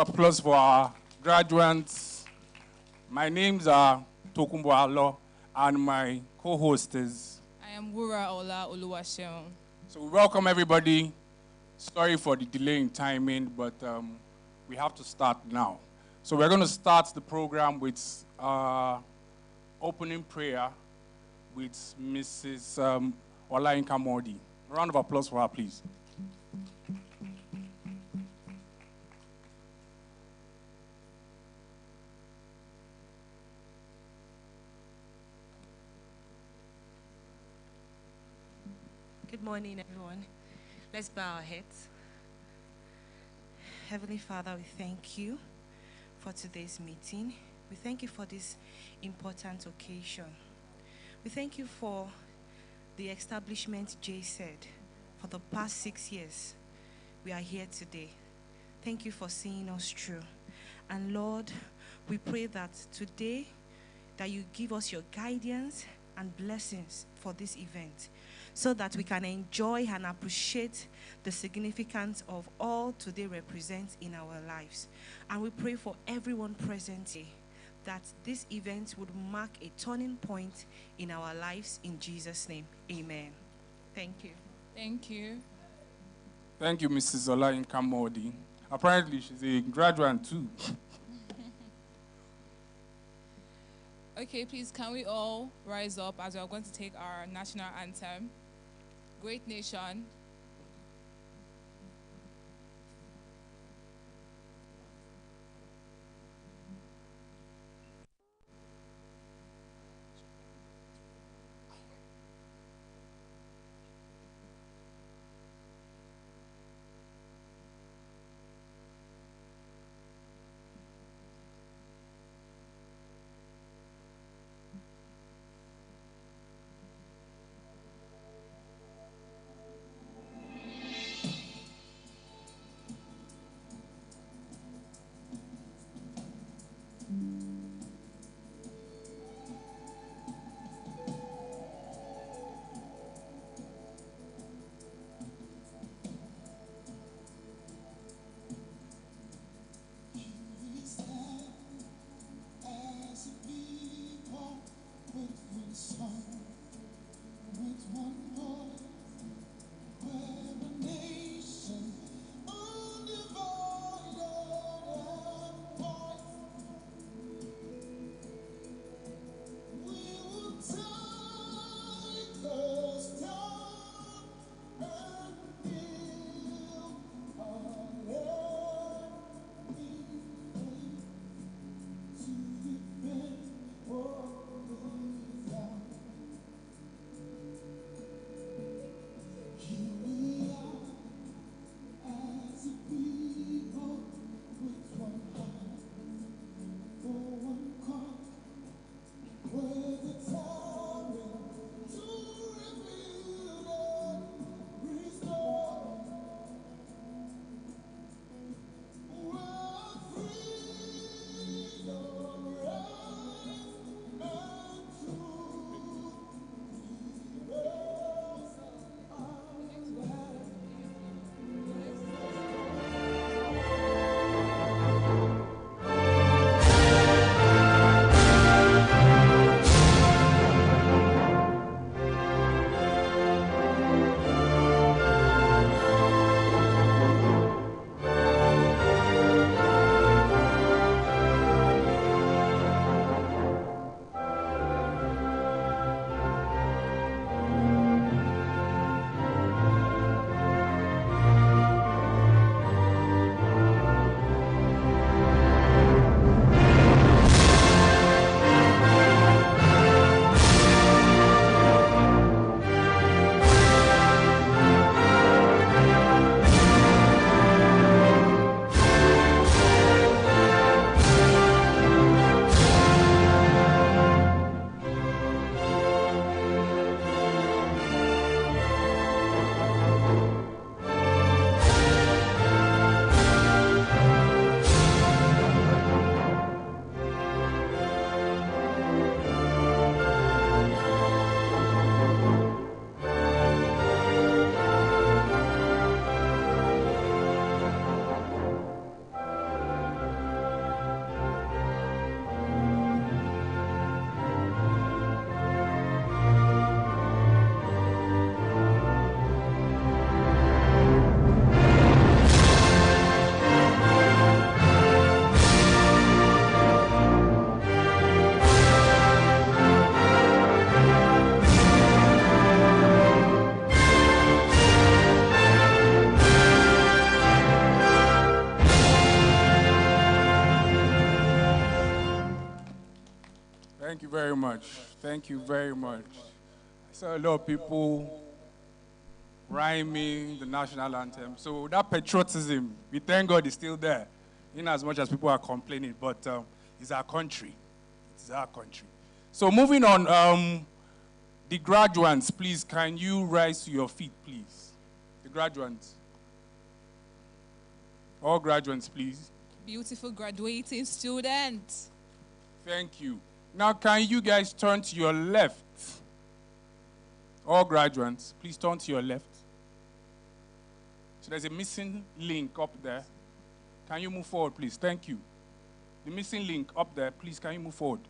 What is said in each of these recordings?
of applause for our graduates. My names are Tokumbo Alo, and my co-host is... I am Wura Ola Oluwaseun. So we welcome everybody. Sorry for the delay in timing, but we have to start now. So we're going to start the program with opening prayer with Mrs. Olayinka Modi. A round of applause for her, please. Good morning, everyone. Let's bow our heads. Heavenly Father, we thank you for today's meeting. We thank you for this important occasion. We thank you for the establishment JSAID. For the past 6 years, we are here today. Thank you for seeing us through. And Lord, we pray that today that you give us your guidance and blessings for this event, so that we can enjoy and appreciate the significance of all today represents in our lives. And we pray for everyone present here that this event would mark a turning point in our lives in Jesus' name. Amen. Thank you. Thank you. Thank you, Mrs. Olayinka Modi. Apparently, she's a graduate too. Okay, please, can we all rise up as we are going to take our national anthem? Great nation. Thank you very much. Thank you very much. I saw a lot of people rhyming the national anthem. So that patriotism, we thank God is still there, in as much as people are complaining. But it's our country. It's our country. So moving on, the graduates, please, can you rise to your feet, please? The graduates. All graduates, please. Beautiful graduating students. Thank you. Now, can you guys turn to your left? All graduates, please turn to your left. So there's a missing link up there. Can you move forward, please? Thank you. The missing link up there, please, can you move forward?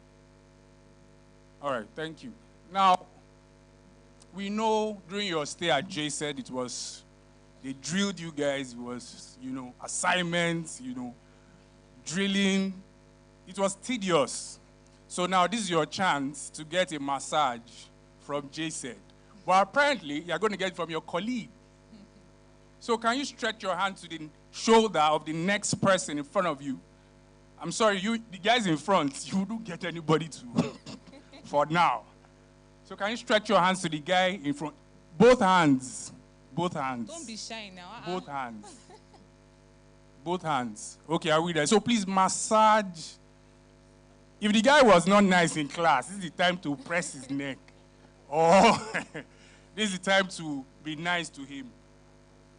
All right, thank you. Now, we know during your stay at JSAID, they drilled you guys. It was, assignments, drilling. It was tedious. So now this is your chance to get a massage from JSAID. But apparently, you're going to get it from your colleague. So can you stretch your hand to the shoulder of the next person in front of you? I'm sorry, the guys in front, you don't get anybody to, for now. So can you stretch your hands to the guy in front? Both hands. Both hands. Don't be shy now. Both hands. Both hands. Okay, are we there? So please massage. If the guy was not nice in class, this is the time to press his neck. Or this is the time to be nice to him.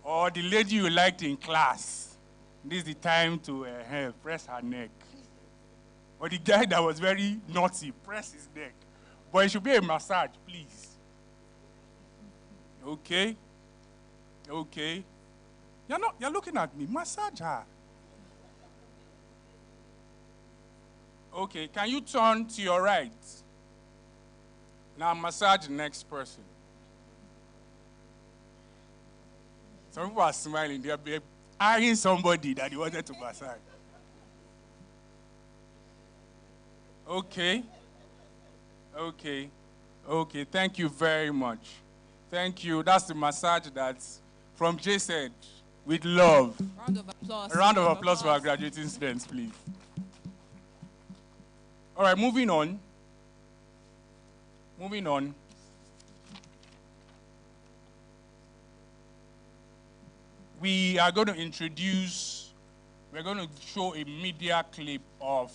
Or the lady you liked in class, this is the time to press her neck. Or the guy that was very naughty, press his neck. But it should be a massage, please. Okay? Okay. You're looking at me. Massage her. Okay, can you turn to your right? Now massage the next person. Some people are smiling. They're eyeing somebody that they wanted to massage. Okay. Okay. Okay, thank you very much. Thank you. That's the massage that's from JSAID with love. Round of applause. A round of applause for our graduating students, please. All right, moving on. Moving on. We are going to we're going to show a media clip of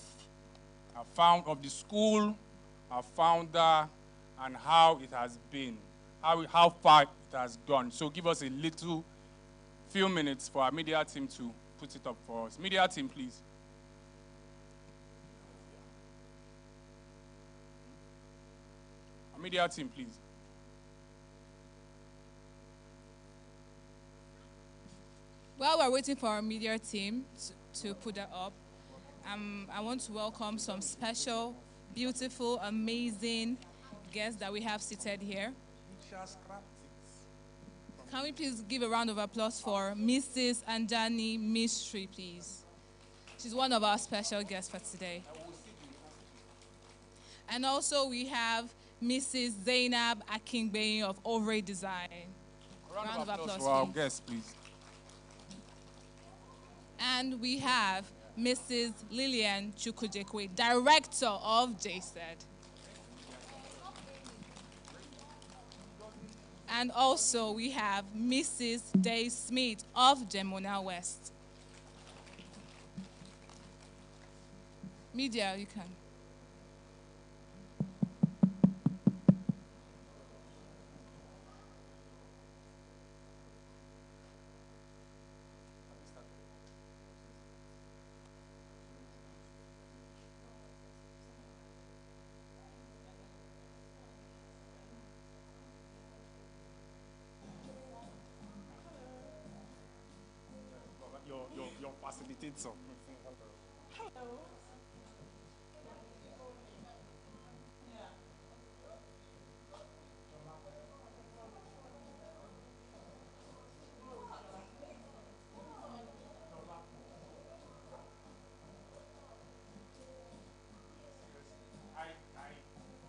the school, our founder, and how it has been, how far it has gone. So give us a few minutes for our media team to put it up for us. Media team, please. Our media team, please. While we're waiting for our media team to put that up, I want to welcome some special, beautiful, amazing guests that we have seated here. Can we please give a round of applause for Mrs. Anjani Mystery, please? She's one of our special guests for today. And also we have Mrs. Zainab Akingbeyin of Ovary Design. Round of applause for our guests, please. And we have Mrs. Lillian Chukujekwe, Director of JSAID. And also we have Mrs. Day Smith of Gemona West. Media, you can. Your facilitator. Hello.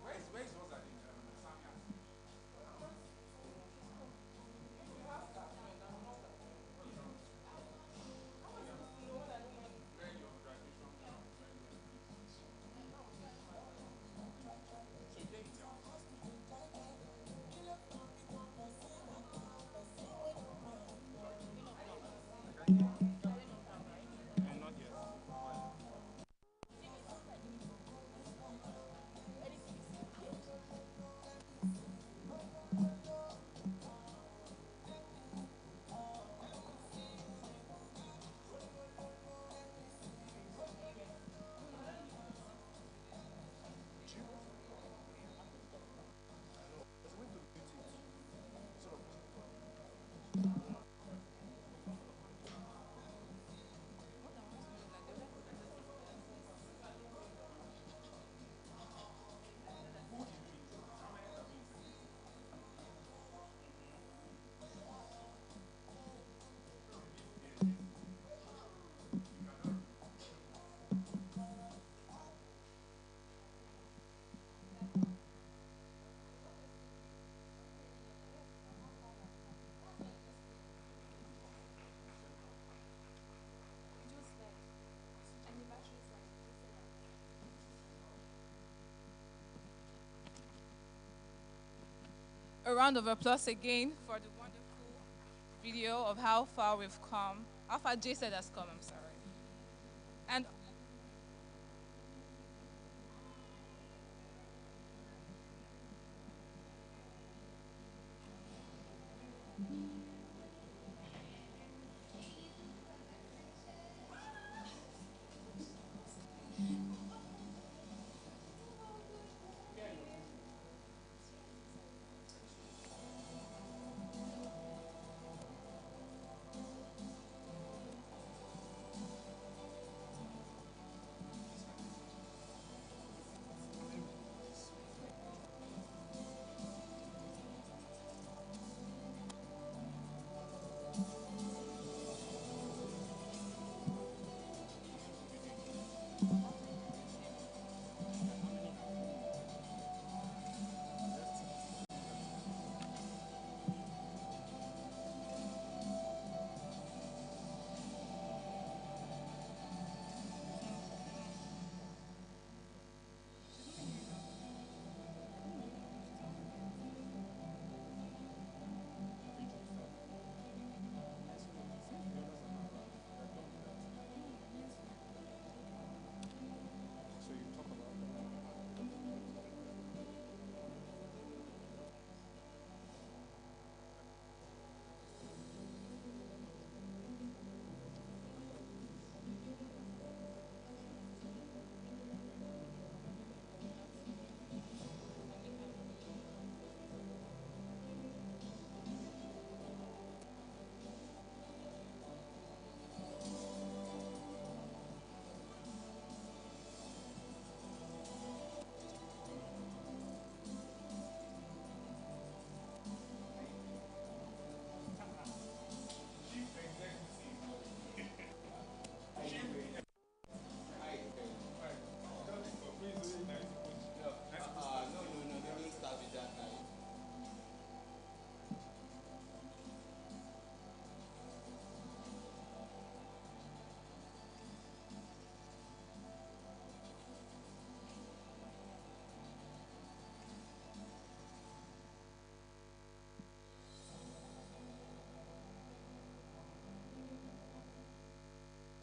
Where's yours at a round of applause again for the wonderful video of how far we've come, how far JSAID has come, I'm sorry. And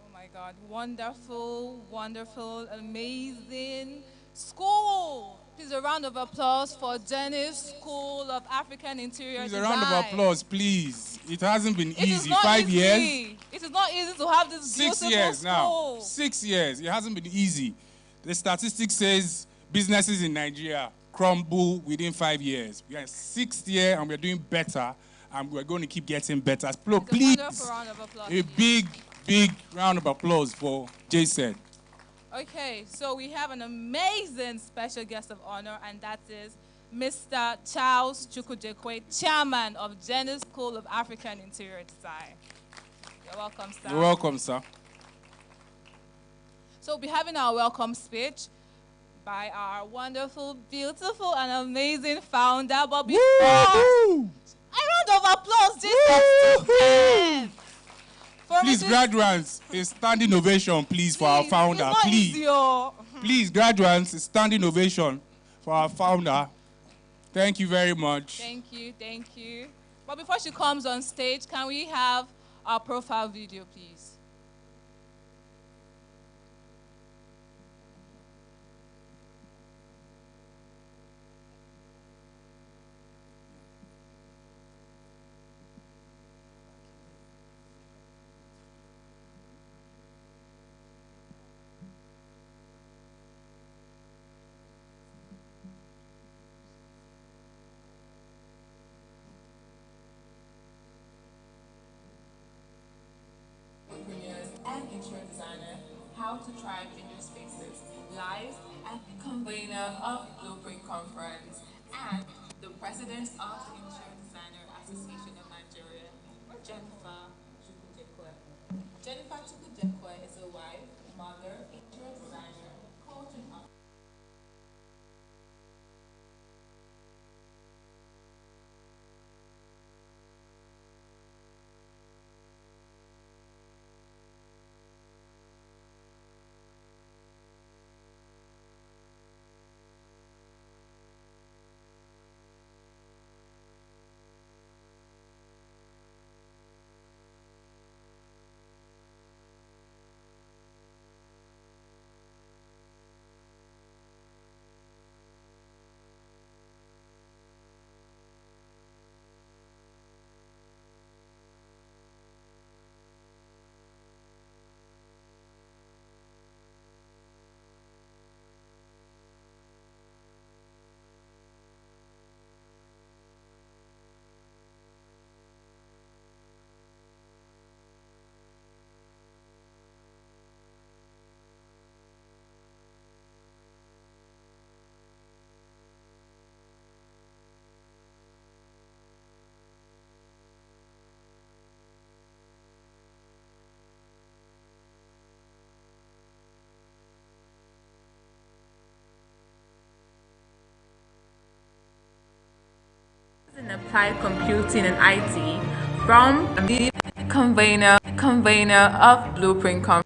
oh my God, wonderful, wonderful, amazing school. Please a round of applause for Jenniez School of African Interior Please, Design. a round of applause, please. It hasn't been It is easy. not 5 easy. years. It is not easy to have this 6 beautiful years school. now. 6 years. It hasn't been easy. The statistics says businesses in Nigeria crumble within 5 years. We are in 6th year and we're doing better, and we're going to keep getting better. It's a wonderful Please, round of applause. a big, big round of applause for JSAID. Okay, so we have an amazing special guest of honor, and that is Mr. Charles Chukwujekwe, chairman of Jenniez School of African Interior Design. You're welcome, sir. You're welcome, sir. So we'll be having our welcome speech by our wonderful, beautiful, and amazing founder. But before, Woo-hoo! a round of applause, Jesus. Please, graduates, a standing ovation, please, for our founder. It's not Please. easy, oh. Please, graduates, a standing ovation for our founder. Thank you very much. Thank you, thank you. But before she comes on stage, can we have our profile video, please? Entrepreneurs and interior designer, how to thrive in your spaces, live and convener of Blueprint Conference and the president of the Interior Designer Association of Nigeria, Jennifer Chukwujekwe. Jennifer Chukwujekwe is a wife, mother, interior designer, coach and author. Applied Computing and IT from the convener of Blueprint Conference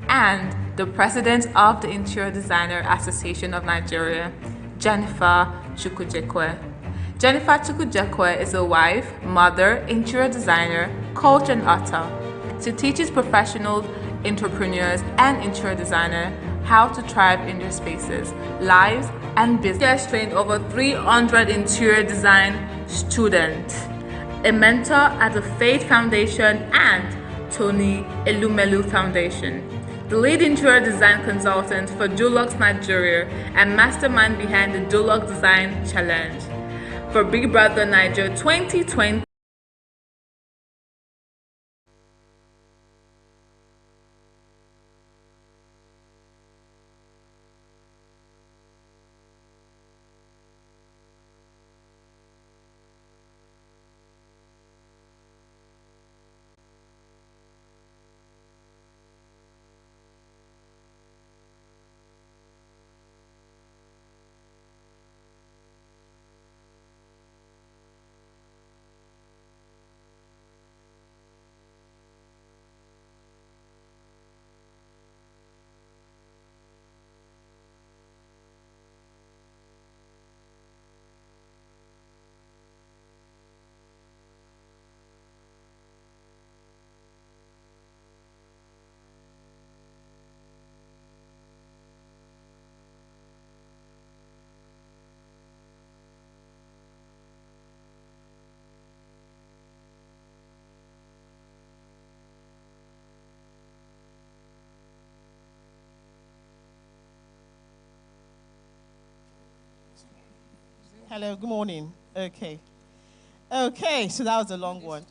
and the president of the Interior Designer Association of Nigeria, Jennifer Chukwujekwe. Jennifer Chukwujekwe is a wife, mother, interior designer, coach, and author. She teaches professional entrepreneurs and interior designers how to thrive in their spaces, lives, and business. She has trained over 300 interior design students, a mentor at the Faith Foundation and Tony Elumelu Foundation, the lead interior design consultant for Dulux Nigeria and mastermind behind the Dulux Design Challenge for Big Brother Niger 2020. Hello, good morning. Okay, so that was a long one.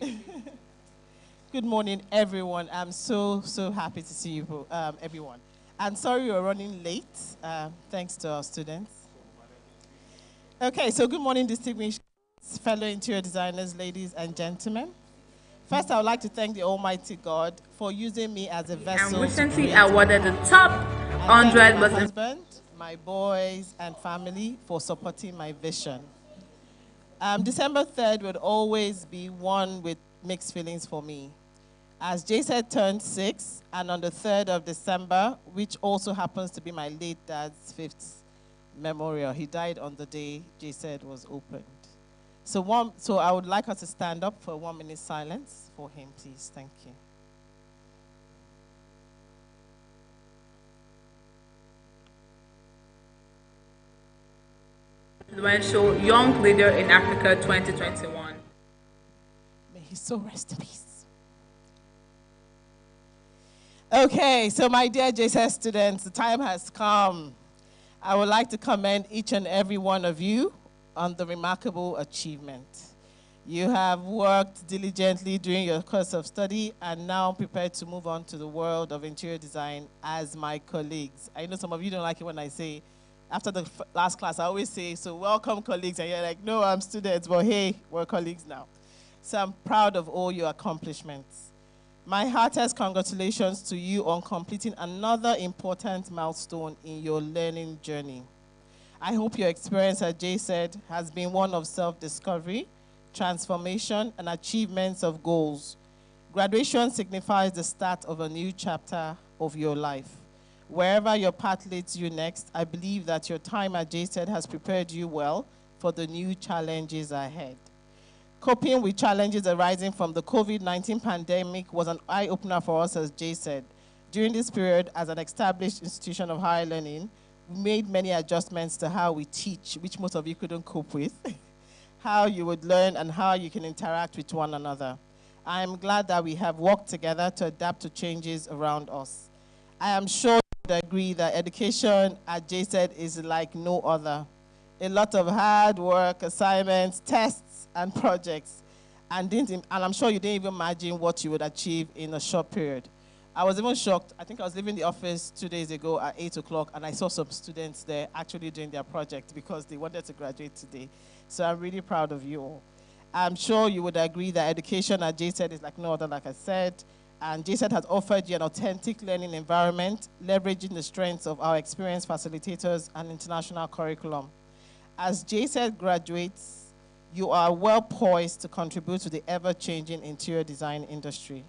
Good morning, everyone. I'm so happy to see you, everyone. I'm sorry we're running late, thanks to our students. Okay, so good morning, distinguished fellow interior designers, ladies and gentlemen. First, I would like to thank the Almighty God for using me as a vessel. And recently awarded the top 100 my husband, my boys, and family for supporting my vision. December 3rd would always be one with mixed feelings for me. As JSAID turned 6, and on the 3rd of December, which also happens to be my late dad's 5th memorial, he died on the day JSAID was opened. So I would like us to stand up for 1 minute silence for him, please. Thank you. Influential Young Leader in Africa 2021. May he so rest in peace. Okay, so my dear JSAID students, the time has come. I would like to commend each and every one of you on the remarkable achievement. You have worked diligently during your course of study and now prepared to move on to the world of interior design as my colleagues. I know some of you don't like it when I say, after the last class, I always say, so welcome colleagues, and you're like, no, I'm students, but hey, we're colleagues now. So I'm proud of all your accomplishments. My heartiest congratulations to you on completing another important milestone in your learning journey. I hope your experience at JSAID has been one of self-discovery, transformation, and achievements of goals. Graduation signifies the start of a new chapter of your life. Wherever your path leads you next, I believe that your time at JSAID has prepared you well for the new challenges ahead. Coping with challenges arising from the COVID-19 pandemic was an eye-opener for us as JSAID. During this period, as an established institution of higher learning, we made many adjustments to how we teach, which most of you couldn't cope with, how you would learn, and how you can interact with one another. I am glad that we have worked together to adapt to changes around us. I am sure you would agree that education at JSAID is like no other. A lot of hard work, assignments, tests, and projects. And I'm sure you didn't even imagine what you would achieve in a short period. I was even shocked. I think I was leaving the office 2 days ago at 8 o'clock, and I saw some students there actually doing their project because they wanted to graduate today. So I'm really proud of you all. I'm sure you would agree that education at JSAID is like no other, like I said. And JSAID has offered you an authentic learning environment, leveraging the strengths of our experienced facilitators and international curriculum. As JSAID graduates, you are well poised to contribute to the ever-changing interior design industry.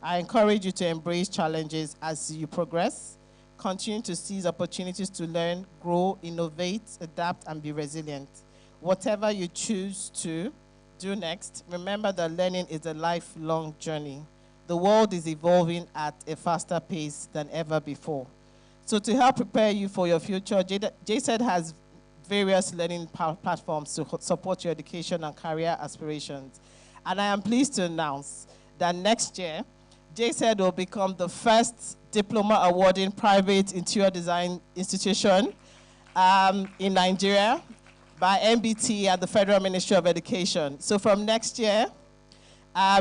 I encourage you to embrace challenges as you progress, continue to seize opportunities to learn, grow, innovate, adapt, and be resilient. Whatever you choose to do next, remember that learning is a lifelong journey. The world is evolving at a faster pace than ever before. So to help prepare you for your future, JSAID has various learning platforms to support your education and career aspirations. And I am pleased to announce that next year, JSAID will become the first diploma awarding private interior design institution in Nigeria by MBT and the Federal Ministry of Education. So from next year,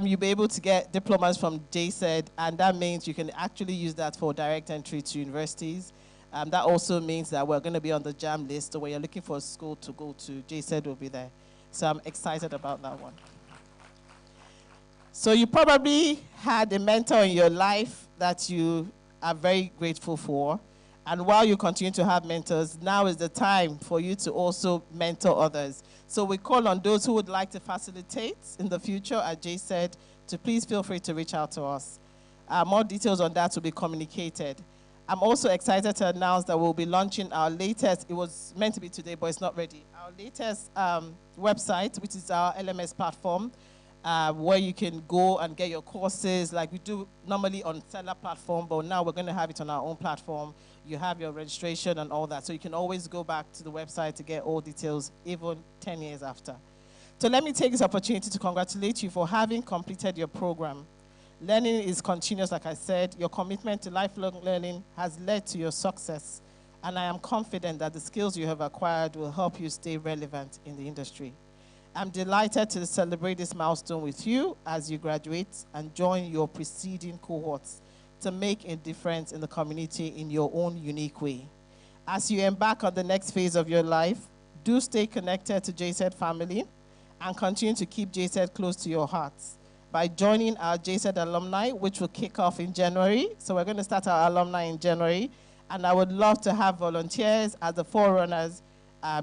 you'll be able to get diplomas from JSAID, and that means you can actually use that for direct entry to universities. That also means that we're going to be on the JAM list, so when you're looking for a school to go to, JSAID will be there. So I'm excited about that one. So you probably had a mentor in your life that you are very grateful for. And while you continue to have mentors, now is the time for you to also mentor others. So we call on those who would like to facilitate in the future at JSAID to please feel free to reach out to us. More details on that will be communicated. I'm also excited to announce that we'll be launching our latest, it was meant to be today, but it's not ready, our latest website, which is our LMS platform, where you can go and get your courses like we do normally on seller platform, but now we're going to have it on our own platform. You have your registration and all that, so you can always go back to the website to get all details, even 10 years after. So let me take this opportunity to congratulate you for having completed your program. Learning is continuous, like I said. Your commitment to lifelong learning has led to your success, and I am confident that the skills you have acquired will help you stay relevant in the industry. I'm delighted to celebrate this milestone with you as you graduate and join your preceding cohorts to make a difference in the community in your own unique way. As you embark on the next phase of your life, do stay connected to JSAID family and continue to keep JSAID close to your hearts by joining our JSAID alumni, which will kick off in January. So we're going to start our alumni in January, and I would love to have volunteers as the forerunners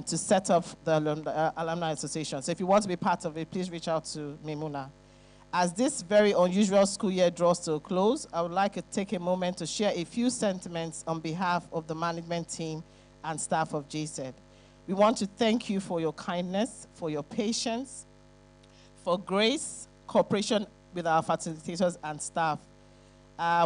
to set up the Alumni Association. So if you want to be part of it, please reach out to Mimuna. As this very unusual school year draws to a close, I would like to take a moment to share a few sentiments on behalf of the management team and staff of JSAID. We want to thank you for your kindness, for your patience, for grace, cooperation with our facilitators and staff.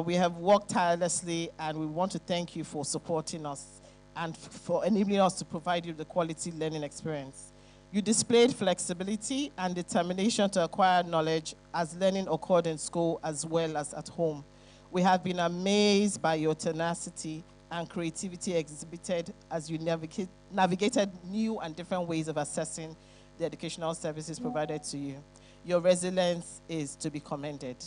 We have worked tirelessly, and we want to thank you for supporting us and for enabling us to provide you the quality learning experience. You displayed flexibility and determination to acquire knowledge as learning occurred in school as well as at home. We have been amazed by your tenacity and creativity exhibited as you navigated new and different ways of assessing the educational services provided to you. Your resilience is to be commended.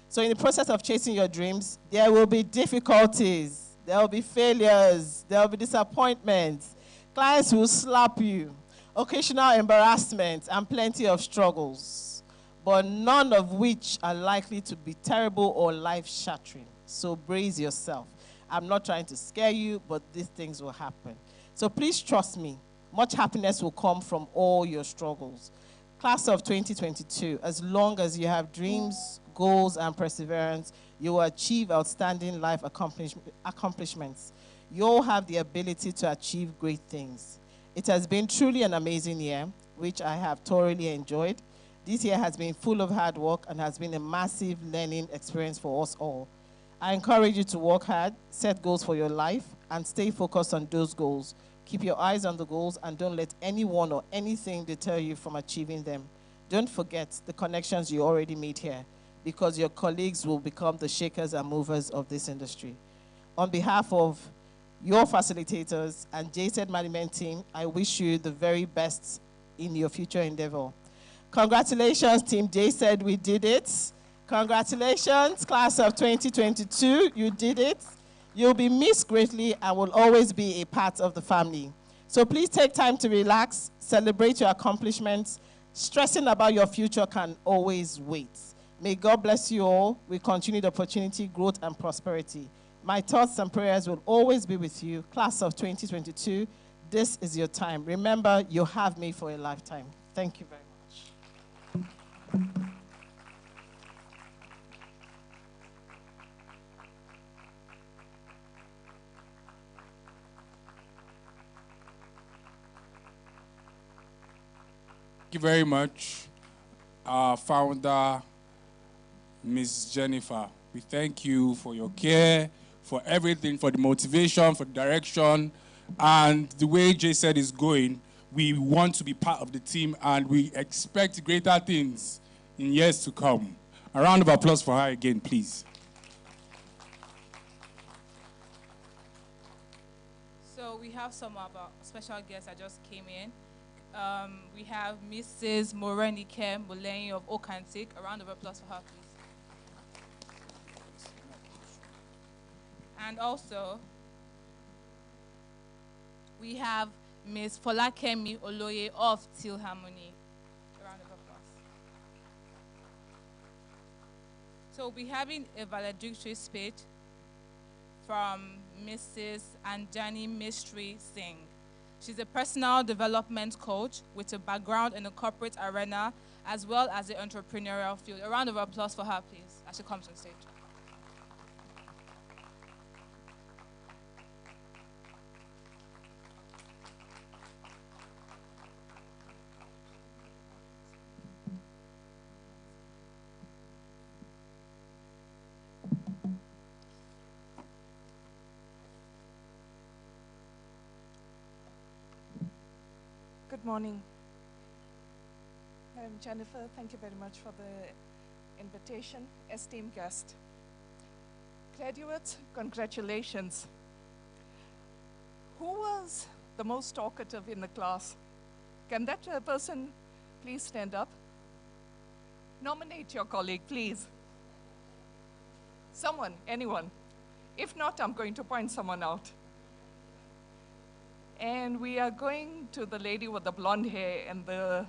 So in the process of chasing your dreams, there will be difficulties. There will be failures, there will be disappointments, clients will slap you, occasional embarrassment, and plenty of struggles, but none of which are likely to be terrible or life-shattering. So brace yourself. I'm not trying to scare you, but these things will happen. So please trust me. Much happiness will come from all your struggles. Class of 2022, as long as you have dreams, goals, and perseverance, you will achieve outstanding life accomplishments. You all have the ability to achieve great things. It has been truly an amazing year, which I have thoroughly enjoyed. This year has been full of hard work and has been a massive learning experience for us all. I encourage you to work hard, set goals for your life, and stay focused on those goals. Keep your eyes on the goals and don't let anyone or anything deter you from achieving them. Don't forget the connections you already made here, because your colleagues will become the shakers and movers of this industry. On behalf of your facilitators and JSAID management team, I wish you the very best in your future endeavor. Congratulations, Team JSAID, we did it. Congratulations, class of 2022, you did it. You'll be missed greatly and will always be a part of the family. So please take time to relax, celebrate your accomplishments, Stressing about your future can always wait. May God bless you all with continued opportunity, growth, and prosperity. My thoughts and prayers will always be with you. Class of 2022, this is your time. Remember, you have me for a lifetime. Thank you very much. Thank you very much, our founder, Ms. Jennifer. We thank you for your care, for everything, for the motivation, for the direction, and the way JSAID is going. We want to be part of the team, and we expect greater things in years to come. A round of applause for her again, please. So we have some of our special guests that just came in. We have Mrs. Morenike Mulenyi of Okantik. A round of applause for her, please. And also, we have Ms. Folakemi Oloye of Till Harmony. A round of applause. So we'll be having a valedictory speech from Mrs. Anjani Mistry Singh. She's a personal development coach with a background in the corporate arena as well as the entrepreneurial field. A round of applause for her, please, as she comes on stage. Good morning. Madam Jennifer, thank you very much for the invitation. Esteemed guest. Graduates, congratulations. Who was the most talkative in the class? Can that person please stand up? Nominate your colleague, please. Someone, anyone. If not, I'm going to point someone out. And we are going to the lady with the blonde hair and the...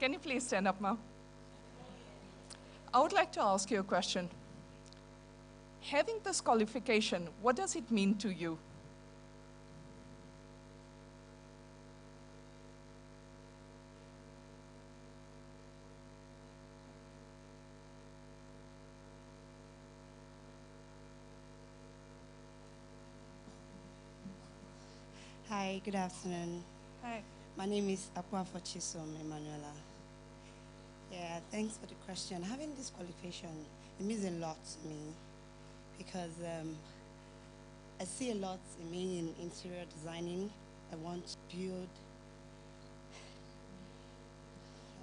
Can you please stand up, ma'am? I would like to ask you a question. Having this qualification, what does it mean to you? Hi, good afternoon. Hi. My name is Apuafo Chisom Emanuela. Yeah, thanks for the question. Having this qualification, it means a lot to me because I see a lot in me in interior designing. I want to build.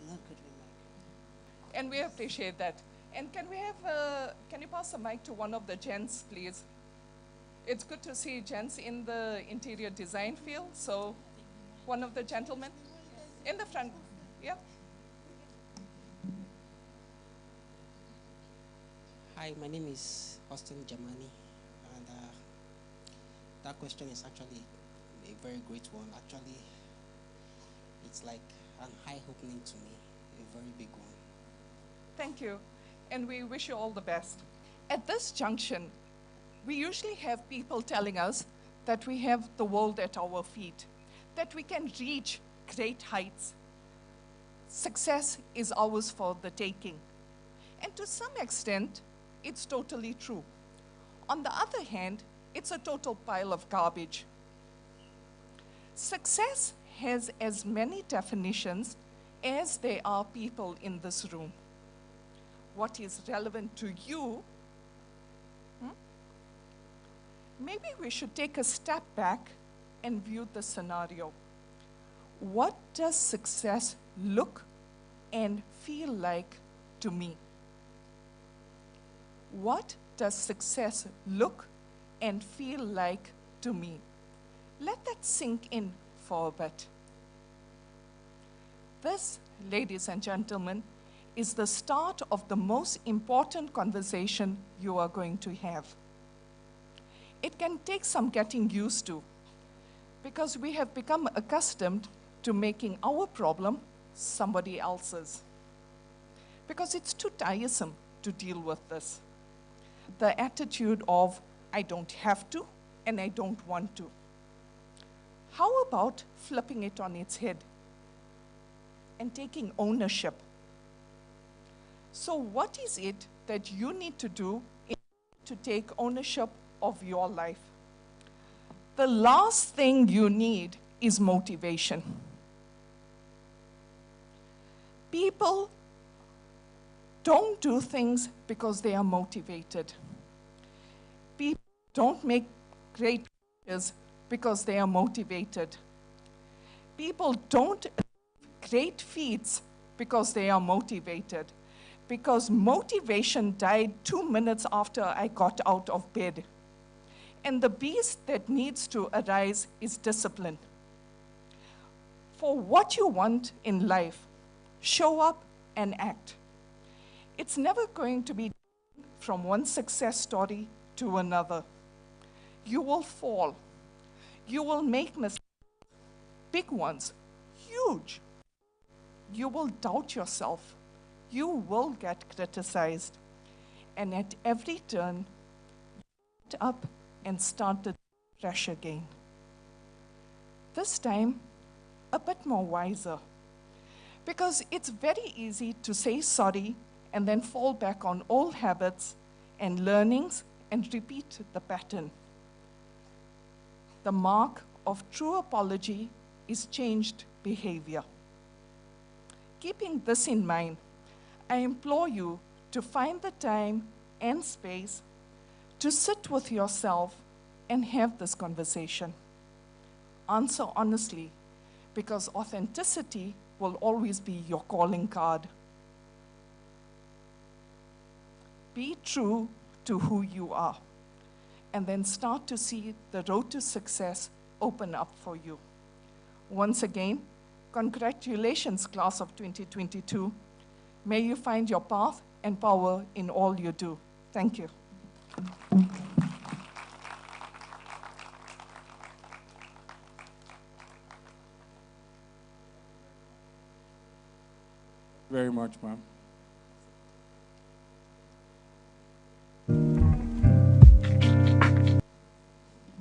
I'm not good with mic. And we appreciate that. And can we have, can you pass the mic to one of the gents, please? It's good to see gents in the interior design field, so one of the gentlemen in the front, yeah. Hi, my name is Austin Jamani, and that question is actually a very great one. Actually, it's like an eye-opening to me, a very big one. Thank you, and we wish you all the best. At this junction, we usually have people telling us that we have the world at our feet, that we can reach great heights. Success is ours for the taking. And to some extent, it's totally true. On the other hand, it's a total pile of garbage. Success has as many definitions as there are people in this room. What is relevant to you? Maybe we should take a step back and view the scenario. What does success look and feel like to me? What does success look and feel like to me? Let that sink in for a bit. This, ladies and gentlemen, is the start of the most important conversation you are going to have. It can take some getting used to because we have become accustomed to making our problem somebody else's. Because it's too tiresome to deal with this. The attitude of, I don't have to and I don't want to. How about flipping it on its head and taking ownership? So what is it that you need to do to take ownership of your life? The last thing you need is motivation. People don't do things because they are motivated. People don't make great careers because they are motivated. People don't achieve great feats because they are motivated. Because motivation died 2 minutes after I got out of bed. And the beast that needs to arise is discipline. For what you want in life, show up and act. It's never going to be from one success story to another. You will fall. You will make mistakes, big ones, huge. You will doubt yourself. You will get criticized. And at every turn, get up and start the fresh again. This time, a bit more wiser. Because it's very easy to say sorry and then fall back on old habits and learnings and repeat the pattern. The mark of true apology is changed behavior. Keeping this in mind, I implore you to find the time and space to sit with yourself and have this conversation. Answer honestly, because authenticity will always be your calling card. Be true to who you are, and then start to see the road to success open up for you. Once again, congratulations, class of 2022. May you find your path and power in all you do. Thank you. Very much, ma'am.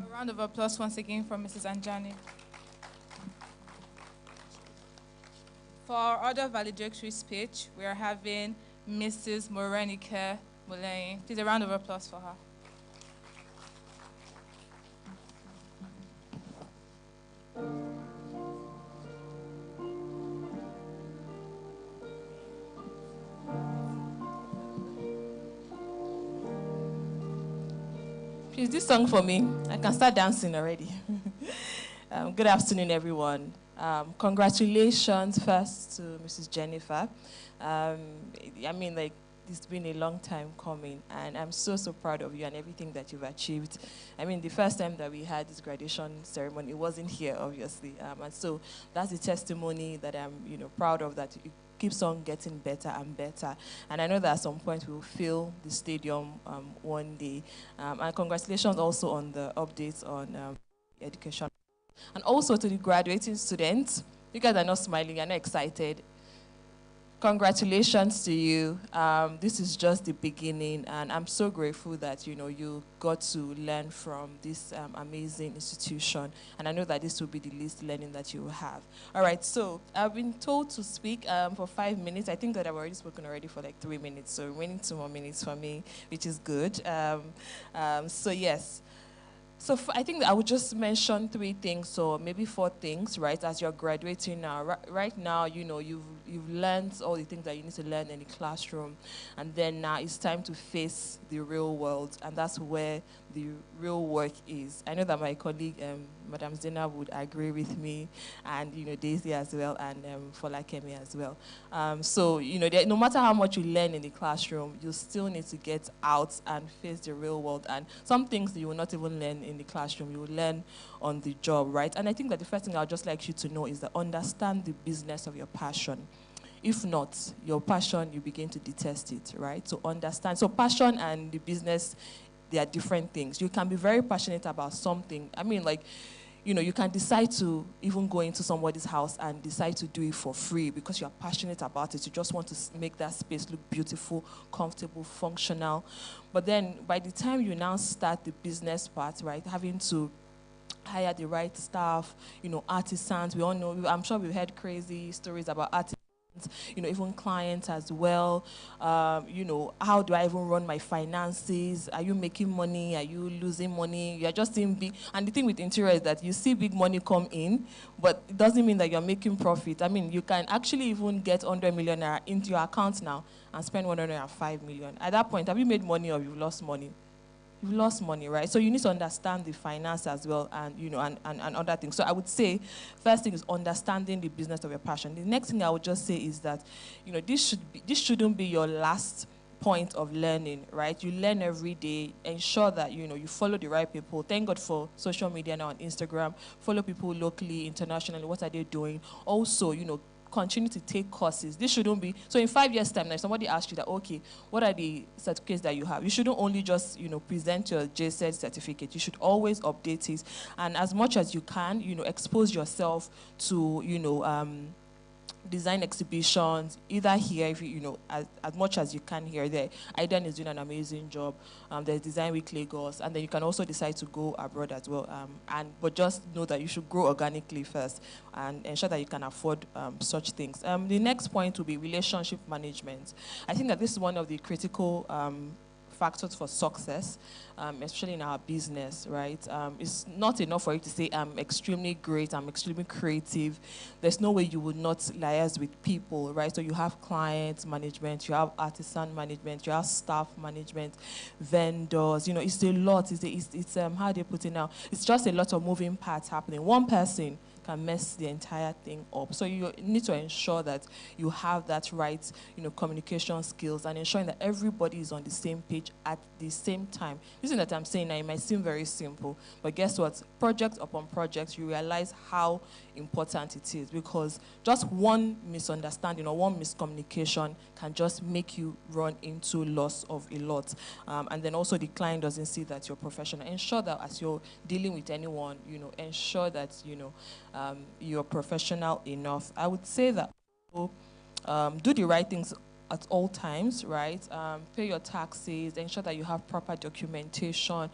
A round of applause once again for Mrs. Anjani. For our other valedictory speech, we are having Mrs. Morenike Mulei. Please, a round of applause for her. Please, this song for me. I can start dancing already. Good afternoon, everyone. Congratulations first to Mrs. Jennifer. It's been a long time coming, and I'm so proud of you and everything that you've achieved. The first time that we had this graduation ceremony, it wasn't here, obviously. And so that's a testimony that I'm, proud of, that it keeps on getting better and better. And I know that at some point we'll fill the stadium one day. And congratulations also on the updates on education. And also to the graduating students. You guys are not smiling, you're not excited. Congratulations to you. This is just the beginning, and I'm so grateful that you got to learn from this amazing institution. And I know that this will be the least learning that you will have. All right, so I've been told to speak for 5 minutes. I think that I've already spoken for like 3 minutes, so remaining 2 more minutes for me, which is good. So yes. So I think that I would just mention 3 things, or maybe 4 things, right, as you're graduating now. Right now, you've learned all the things that you need to learn in the classroom, and then now it's time to face the real world, and that's where the real work is. I know that my colleague, Madam Zena, would agree with me, and Daisy as well, and Folakemi as well. So no matter how much you learn in the classroom, you still need to get out and face the real world, and some things that you will not even learn in the classroom, you will learn on the job, right? And I think that the first thing I would just like you to know is that understand the business of your passion. If not, your passion, you begin to detest it, right? So understand. So passion and the business, they are different things. You can be very passionate about something. you can decide to even go into somebody's house and decide to do it for free because you're passionate about it. You just want to make that space look beautiful, comfortable, functional. But then by the time you now start the business part, right, having to hire the right staff, artisans. We all know, I'm sure we've heard crazy stories about artisans, even clients as well. How do I even run my finances? Are you making money? Are you losing money? You're just seeing big. And the thing with interior is that you see big money come in, but it doesn't mean that you're making profit. I mean, you can actually even get 100 million naira into your account now and spend 105 million. At that point, have you made money or you've lost money? You've lost money, right? So you need to understand the finance as well, and and other things. So I would say, first thing is understanding the business of your passion. The next thing I would just say is that, this shouldn't be your last point of learning, right? You learn every day. Ensure that you follow the right people. Thank God for social media now on Instagram. Follow people locally, internationally. What are they doing? Also, continue to take courses. This shouldn't be, so in 5 years' time, now if somebody asks you that, okay, what are the certificates that you have? You shouldn't only just, present your JSAID certificate. You should always update it. And as much as you can, expose yourself to, design exhibitions, either here, if as much as you can here, there. Aiden is doing an amazing job. There's Design Week Lagos, and then you can also decide to go abroad as well. But just know that you should grow organically first and ensure that you can afford such things. The next point will be relationship management. I think that this is one of the critical factors for success, especially in our business, right? It's not enough for you to say, I'm extremely great, I'm extremely creative. There's no way you would not liaise with people, right? So you have client management, you have artisan management, you have staff management, vendors, it's a lot. It's how do you put it now? It's just a lot of moving parts happening. One person can mess the entire thing up. So you need to ensure that you have that right, communication skills and ensuring that everybody is on the same page at the same time. This thing that I'm saying now, it might seem very simple, but guess what? Project upon project, you realize how important it is, because just one misunderstanding or one miscommunication can just make you run into loss of a lot. And then also the client doesn't see that you're professional. Ensure that as you're dealing with anyone, ensure that, you're professional enough. I would say that do the right things at all times, right? Pay your taxes, ensure that you have proper documentation.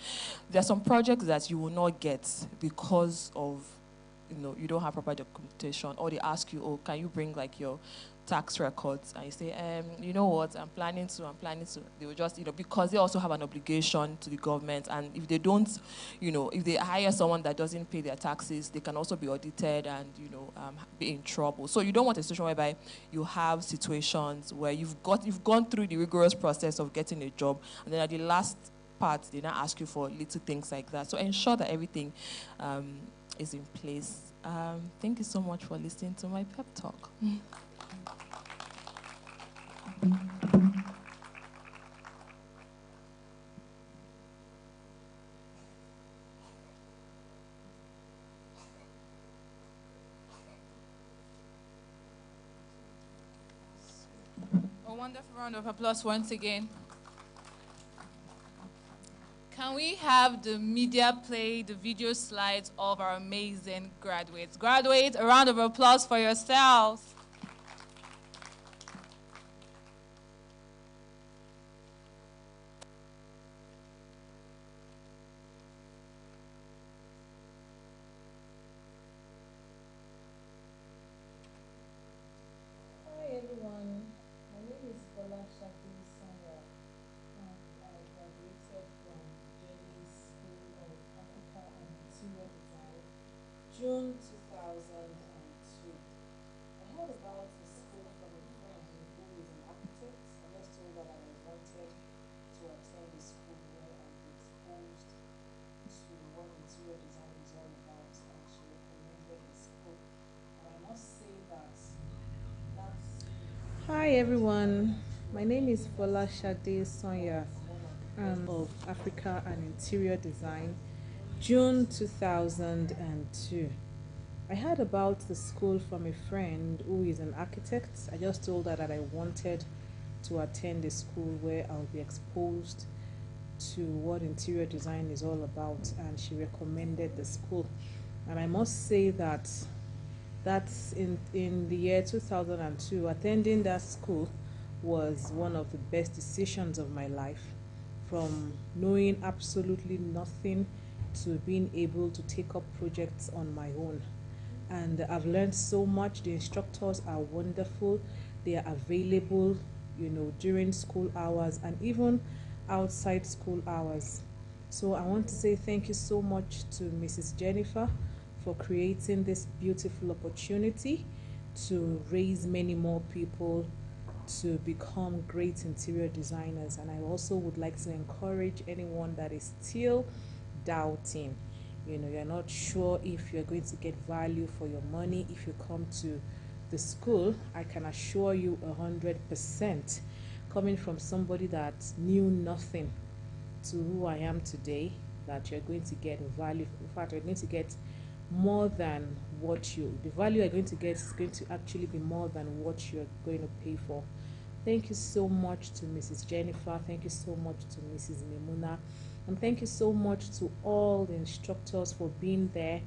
There are some projects that you will not get because of, you don't have proper documentation, or they ask you, oh, can you bring like your tax records? And you say, you know what, I'm planning to. They will just, because they also have an obligation to the government, and if they don't, if they hire someone that doesn't pay their taxes, they can also be audited and, be in trouble. So you don't want a situation whereby you have situations where you've gone through the rigorous process of getting a job, and then at the last part, they now ask you for little things like that. So ensure that everything is in place. Thank you so much for listening to my pep talk. A wonderful round of applause once again. Can we have the media play the video slides of our amazing graduates? Graduates, a round of applause for yourselves. Hi everyone, my name is Jenniez, and I graduated from Jenniez School of Africa and Interior Design, June 2002. I heard about the school from a friend who is an architect. I just told her that I wanted to attend the school where I'll be exposed to what interior design is all about, and she recommended the school. And I must say that Hi everyone, my name is Bola Shade Sonya of Africa and Interior Design, June 2002. I heard about the school from a friend who is an architect. I just told her that I wanted to attend a school where I'll be exposed to what interior design is all about, and she recommended the school. And I must say that that's in the year 2002, attending that school was one of the best decisions of my life, from knowing absolutely nothing to being able to take up projects on my own. And I've learned so much. The instructors are wonderful. They are available, during school hours and even outside school hours. So I want to say thank you so much to Mrs. Jennifer for creating this beautiful opportunity to raise many more people to become great interior designers. And I also would like to encourage anyone that is still doubting, you're not sure if you're going to get value for your money if you come to the school. I can assure you 100%, coming from somebody that knew nothing to who I am today, that you're going to get value. In fact, you're going to get more than the value you're going to get is going to actually be more than what you're going to pay for. Thank you so much to Mrs. Jennifer. Thank you so much to Mrs. Memuna. And thank you so much to all the instructors for being there.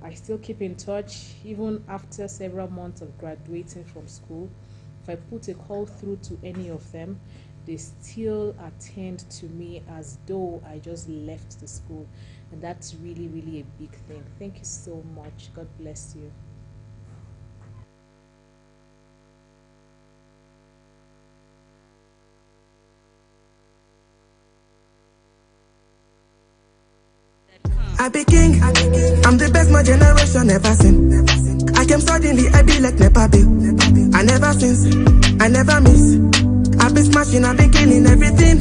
I still keep in touch even after several months of graduating from school. If I put a call through to any of them, they still attend to me as though I just left the school. And that's really, really a big thing. Thank you so much. God bless you. I be king, I'm the best my generation ever seen. I came suddenly, I be like Nepa Bill. I never since, I never miss. I be smashing, I be killing everything.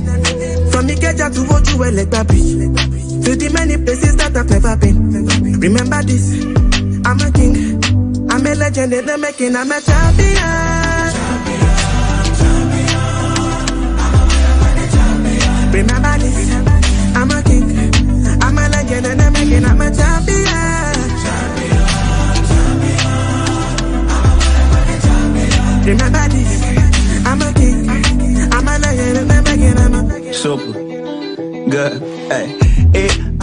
From Ikeja to Ojuwe like Bridge, to the many places that I've never been. Remember this, I'm a king, I'm a legend in the making, I'm a champion. Remember this, I'm a king, I'm a legend in the making, I'm a champion. Remember this, I'm a king, I'm a legend in the making, I'm a super good, hey.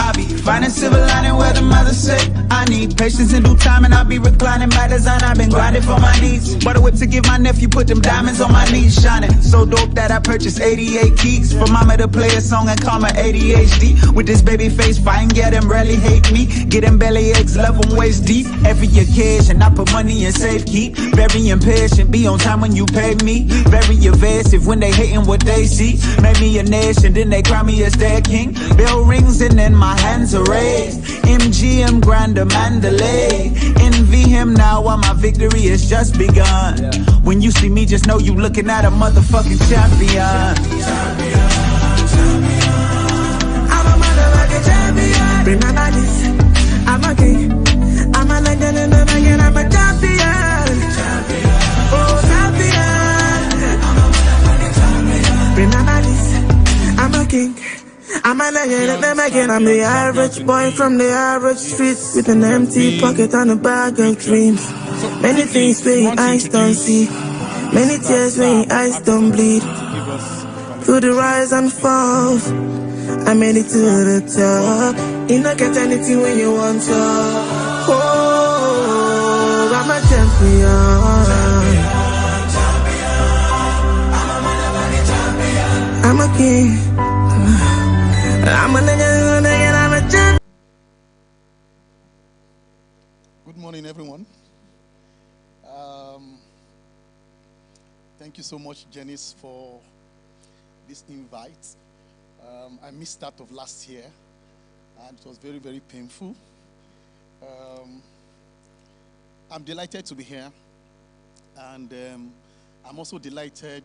I be finding silver lining where the mother say I need patience and due time, and I be reclining by design. I've been grinding for my needs. Bought a whip to give my nephew, put them diamonds on my knees, shining so dope that I purchased 88 keys for mama to play a song and call my ADHD. With this baby face, fine, get them rarely hate me. Get them belly aches, love them waist deep. Every occasion, I put money in safe keep. Very impatient, be on time when you pay me. Very evasive when they hating what they see. Made me a nation, then they crown me as their king. Bell rings and then my hands are raised. MGM Grander Mandalay. Envy him now while my victory has just begun. When you see me, just know you looking at a motherfucking champion. I'm a motherfucking champion. Remember this, I'm a king, I'm a legend in the making, I'm a champion. Oh, champion. Remember this, I'm a king, I'm a legend in the making, I'm the average boy from the average street with an empty pocket and a bag of dreams. Many things where your eyes don't see, many tears where your eyes don't bleed. Through the rise and falls, I made it to the top. You don't get anything when you want to. Oh, I'm a champion. I'm a king. I'm a legend, I'm a champion. Good morning, everyone. Thank you so much, Jenniez, for this invite. I missed that of last year, and it was very, very painful. I'm delighted to be here, and I'm also delighted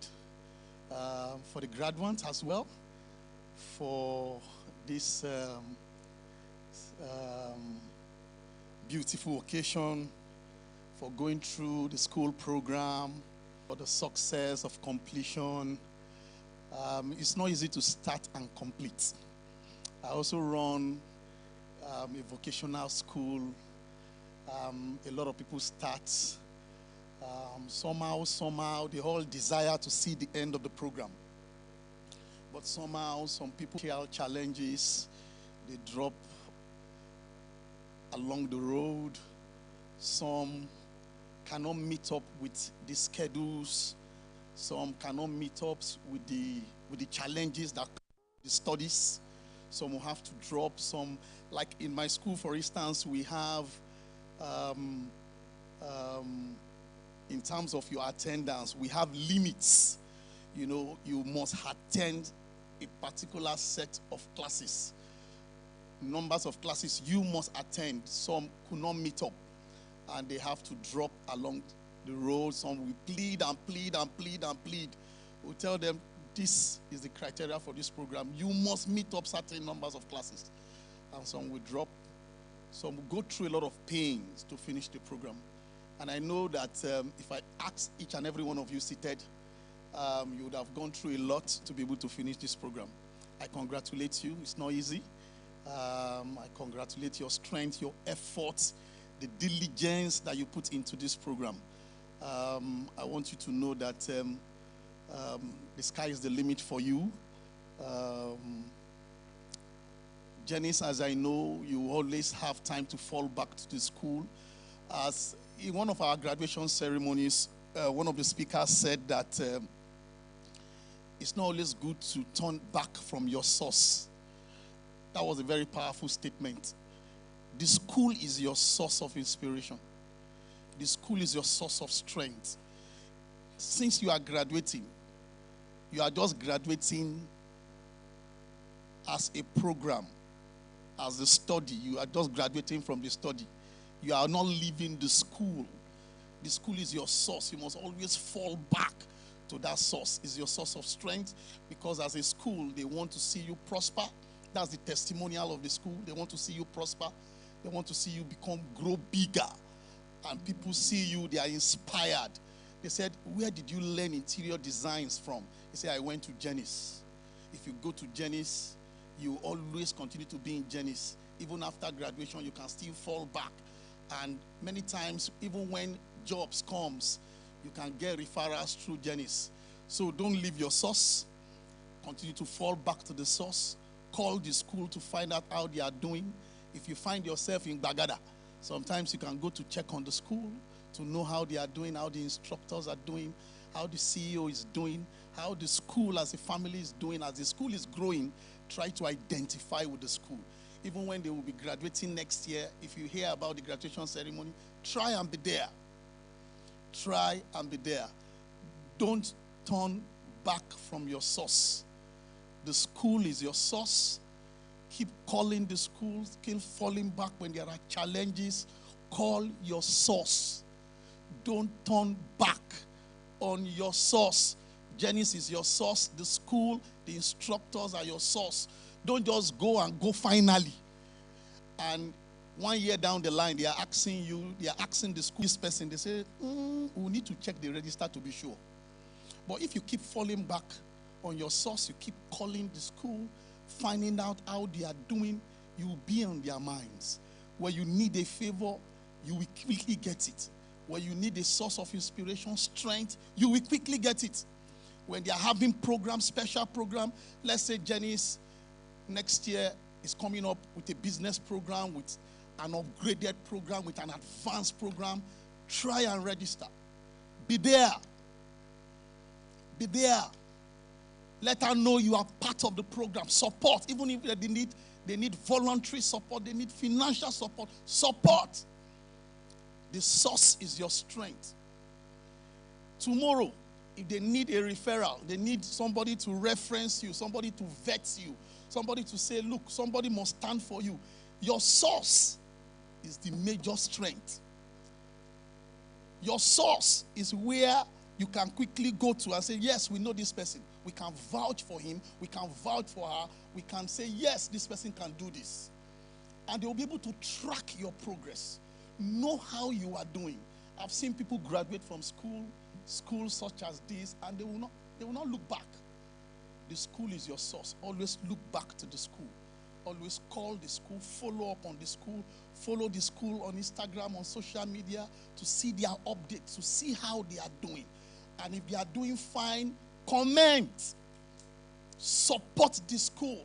for the graduates as well, for this beautiful occasion, for going through the school program, for the success of completion. It's not easy to start and complete. I also run a vocational school. A lot of people start. Somehow, they all desire to see the end of the program. But somehow, some people have challenges. They drop along the road. Some cannot meet up with the schedules. Some cannot meet up with the challenges that the studies. Some will have to drop. Some, like in my school, for instance, we have, in terms of your attendance, we have limits. You know, you must attend a particular set of classes. Numbers of classes you must attend. Some could not meet up, and they have to drop along the road. Some will plead and plead and plead and plead. We'll tell them, this is the criteria for this program. You must meet up certain numbers of classes. And some will drop. Some will go through a lot of pains to finish the program. And I know that if I ask each and every one of you seated, you would have gone through a lot to be able to finish this program. I congratulate you. It's not easy. I congratulate your strength, your efforts, the diligence that you put into this program. I want you to know that the sky is the limit for you. Jenniez, as I know, you always have time to fall back to the school. As in one of our graduation ceremonies, one of the speakers said that it's not always good to turn back from your source. That was a very powerful statement. The school is your source of inspiration. The school is your source of strength. Since you are graduating, you are just graduating as a program, as a study. You are just graduating from the study. You are not leaving the school. The school is your source. You must always fall back to that source. It's your source of strength, because as a school, they want to see you prosper. That's the testimonial of the school. They want to see you prosper. They want to see you grow bigger. And people see you, they are inspired. They said, where did you learn interior designs from? He said, I went to Jenniez. If you go to Jenniez, you always continue to be in Jenniez. Even after graduation, you can still fall back. And many times, even when jobs comes, you can get referrals through Jenniez. So don't leave your source. Continue to fall back to the source. Call the school to find out how they are doing. If you find yourself in Bagada, sometimes you can go to check on the school to know how they are doing, how the instructors are doing, how the CEO is doing, how the school as a family is doing. As the school is growing, try to identify with the school. Even when they will be graduating next year, if you hear about the graduation ceremony, try and be there. Try and be there. Don't turn back from your source. The school is your source. Keep calling the schools. Keep falling back when there are challenges. Call your source. Don't turn back on your source. Jenniez is your source. The school, the instructors are your source. Don't just go finally. And 1 year down the line, they are asking the school, this person, they say, we need to check the register to be sure. But if you keep falling back on your source, you keep calling the school, finding out how they are doing, you will be on their minds. Where you need a favor, you will quickly get it. Where you need a source of inspiration, strength, you will quickly get it. When they are having programs, special program, let's say Jenniez next year is coming up with a business program, with an upgraded program, with an advanced program, try and register. Be there. Be there. Let her know you are part of the program. Support, even if they need voluntary support, they need financial support. Support. The source is your strength. Tomorrow, if they need a referral, they need somebody to reference you, somebody to vet you, somebody to say, look, somebody must stand for you. Your source is the major strength. Your source is where you can quickly go to and say, yes, we know this person. We can vouch for him. We can vouch for her. We can say, yes, this person can do this. And they will be able to track your progress. Know how you are doing. I've seen people graduate from schools such as this, and they will not look back. The school is your source. Always look back to the school. Always call the school, follow up on the school, follow the school on Instagram, on social media, to see their updates, to see how they are doing. And if they are doing fine, comment. Support the school.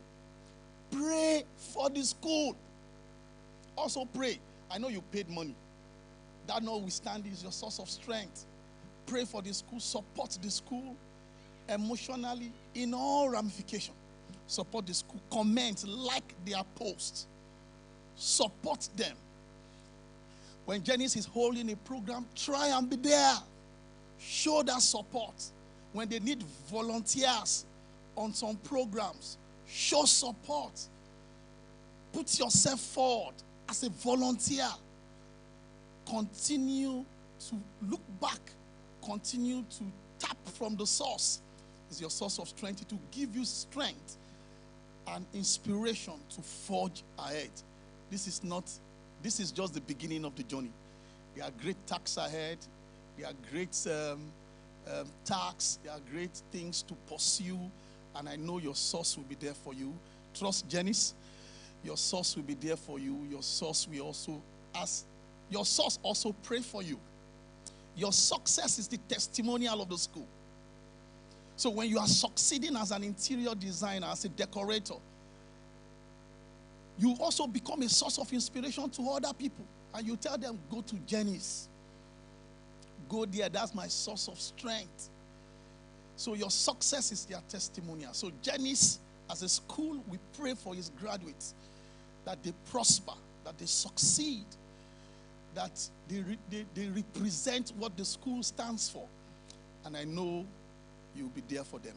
Pray for the school. Also pray. I know you paid money. That notwithstanding is your source of strength. Pray for the school, support the school emotionally in all ramifications. Support the school, comment, like their posts. Support them. When Jenniez is holding a program, try and be there. Show that support. When they need volunteers on some programs, show support. Put yourself forward as a volunteer. Continue to look back. Continue to tap from the source. It's your source of strength to give you strength and inspiration to forge ahead. This is just the beginning of the journey. There are great tasks ahead. There are great tasks. There are great things to pursue. And I know your source will be there for you. Trust Jenniez. Your source will be there for you. Your source will also, as your source also pray for you. Your success is the testimonial of the school. So when you are succeeding as an interior designer, as a decorator, you also become a source of inspiration to other people. And you tell them, go to Jenniez. Go there, that's my source of strength. So your success is their testimonial. So Jenniez, as a school, we pray for his graduates, that they prosper, that they succeed, that they represent what the school stands for. And I know you'll be there for them.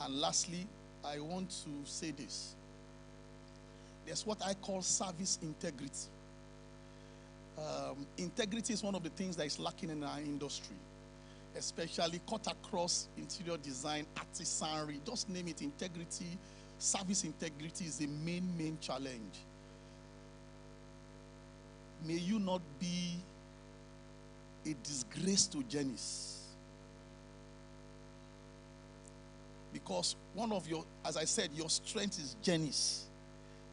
And lastly, I want to say this. There's what I call service integrity. Integrity is one of the things that is lacking in our industry, especially cut across interior design, artisanry, just name it. Integrity, service integrity is the main challenge. May you not be a disgrace to Jenniez. Because one of your, as I said, your strength is Jenniez.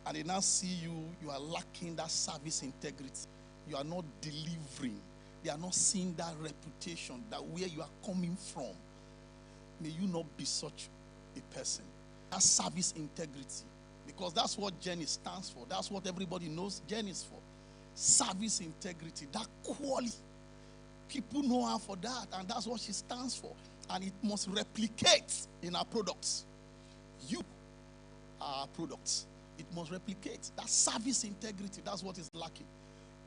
And they now see you are lacking that service integrity. You are not delivering. They are not seeing that reputation, that where you are coming from. May you not be such a person. That service integrity. Because that's what Jenniez stands for. That's what everybody knows Jenniez for. Service integrity, that quality. People know her for that, and that's what she stands for. And it must replicate in our products. You are our products. It must replicate. That service integrity, that's what is lacking.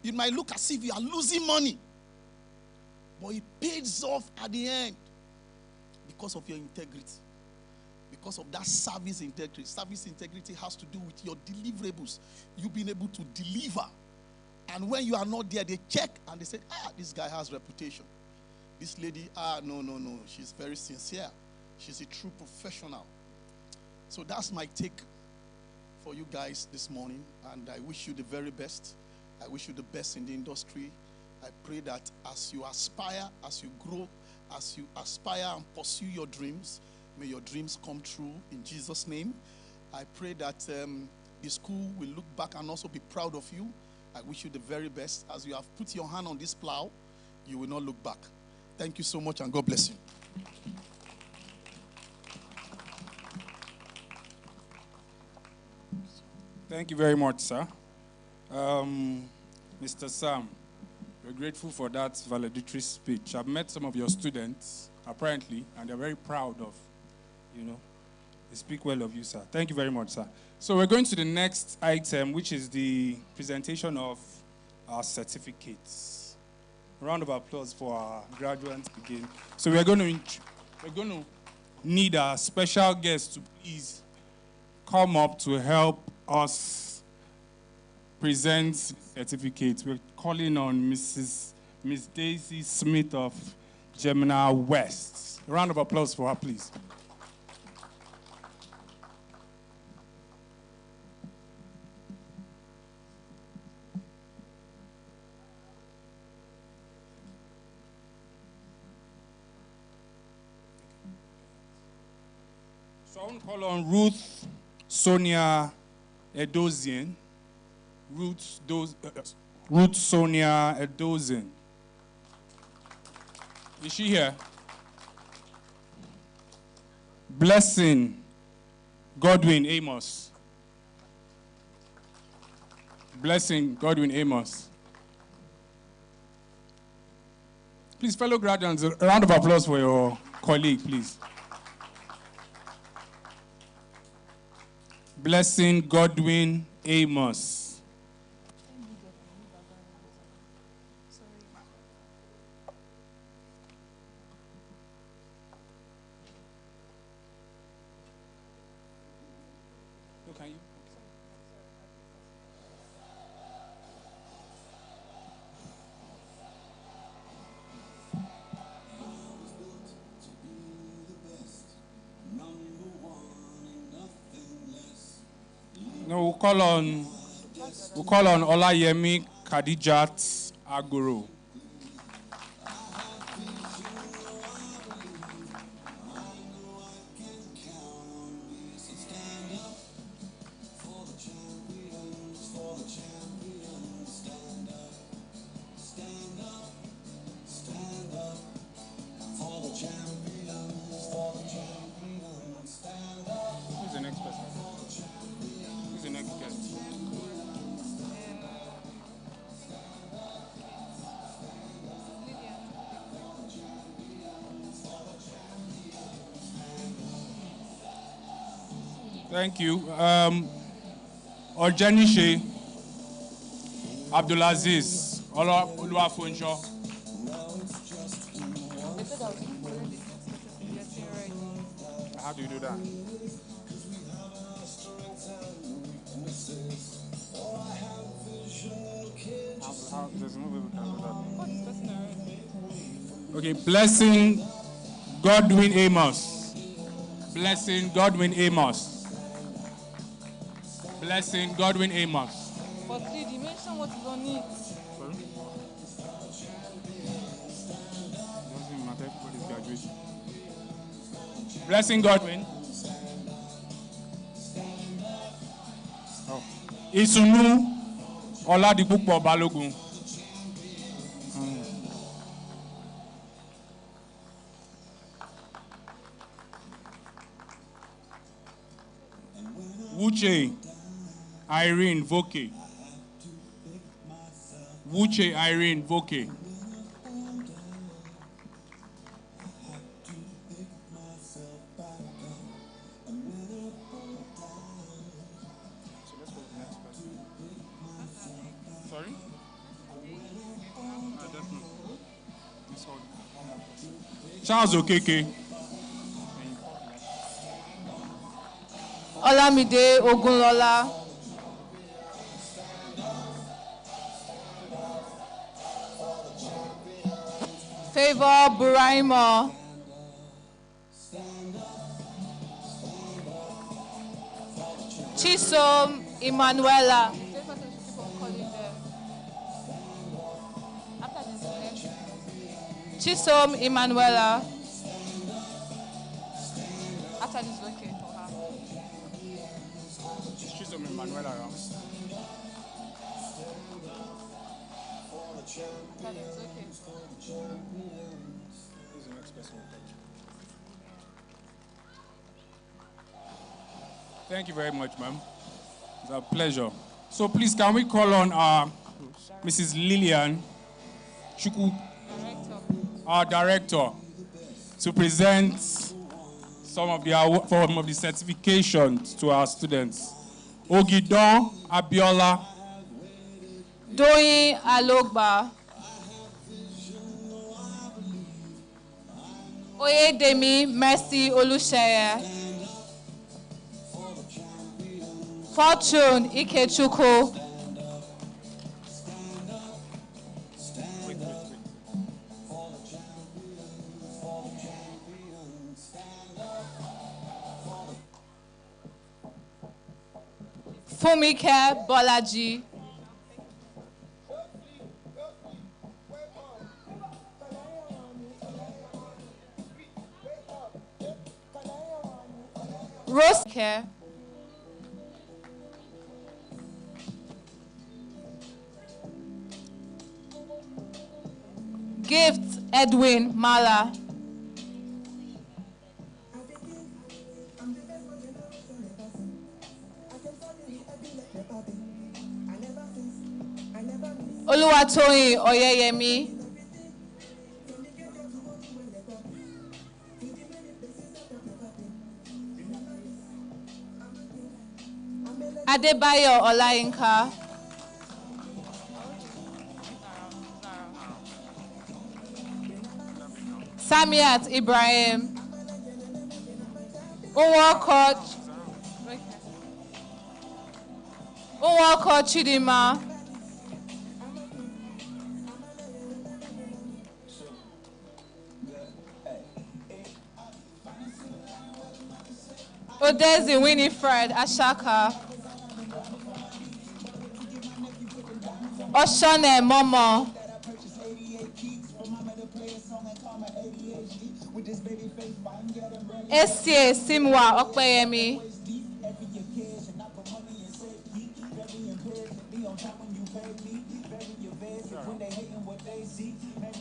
It might look as if you are losing money, but it pays off at the end because of your integrity. Because of that service integrity. Service integrity has to do with your deliverables. You being able to deliver. And when you are not there, they check and they say, this guy has reputation. This lady, no. She's very sincere. She's a true professional. So that's my take for you guys this morning. And I wish you the very best. I wish you the best in the industry. I pray that as you aspire, as you grow, as you aspire and pursue your dreams, may your dreams come true in Jesus' name. I pray that the school will look back and also be proud of you. I wish you the very best. As you have put your hand on this plow, you will not look back. Thank you so much, and God bless you. Thank you very much, sir. Mr. Sam, we're grateful for that valedictory speech. I've met some of your students, apparently, and they're very proud of, they speak well of you, sir. Thank you very much, sir. So we're going to the next item, which is the presentation of our certificates. A round of applause for our graduates again. So we're going to need our special guest to please come up to help us present certificates. We're calling on Miss Daisy Smith of Gemini West. A round of applause for her, please. So I want to call on Ruth Sonia Edozian. Ruth Sonia Edozian. Is she here? Blessing Godwin Amos. Blessing Godwin Amos. Please, fellow graduates, a round of applause for your colleague, please. Blessing Godwin Amos. No, we'll call on Olayemi Khadijat Aguro. Who's the next person? Who's the next guest? Thank you. Ojenishe Abdulaziz Oluwafunjo. How do you do that? There's no way we can do that. Okay, Blessing Godwin Amos. Blessing Godwin Amos. Blessing Godwin Amos. But did you mention what is on it? Sorry? Doesn't matter, everybody's graduating. Blessing Godwin. Oh. Isunu Oladipupo Balogun. Wuche Irene Voke. Wuche Irene Voke. Sorry? Charles Okeke. Olamide Ogunlola. Favor Buraimo. Chisom Emanuela. Chisom Emanuela. After this, okay for her. Chisom Emanuela. Thank you very much, ma'am. It's a pleasure. So please, can we call on Mrs. Lillian Chuku, our director, to present some of the certifications to our students. Ogidon Abiola. Doyin Alogba. Oyedemi Mercy Oluseye. Fortune Ikechukwu. Fumike Bolaji. Rose. Gift Edwin Mala. Oluwatoyin Oyeyemi. Adebayo Olayinka. Samiat Ibrahim. Unwako Chidima. Odezi Winifred Ashaka. Oshone Momo. Esie Simwa Okpeyemi.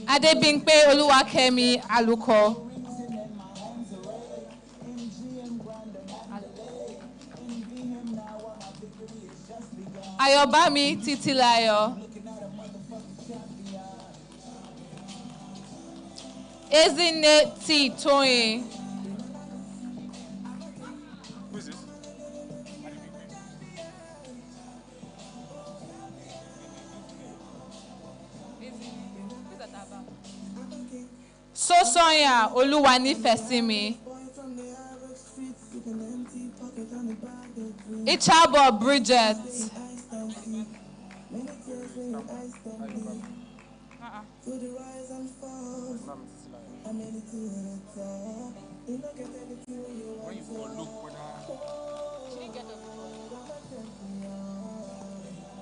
Adebimpe Oluwakemi Aluko. Ayobami Titilayo. Ezine T. Toyin. Who is this? Sosonya Oluwanifesimi. Ichabo Bridget.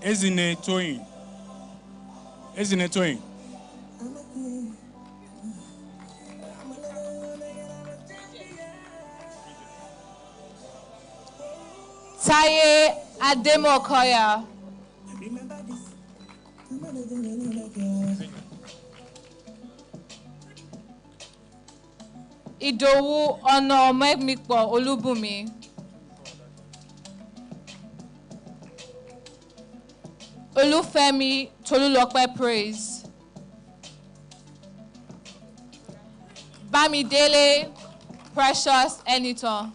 Ezine Toyin. Ezine Toyin. Taye Ademokoya. Idowu Ono Megmikpo Olubumi. Olufemi Tolulope Praise. Bamidele Precious Enito.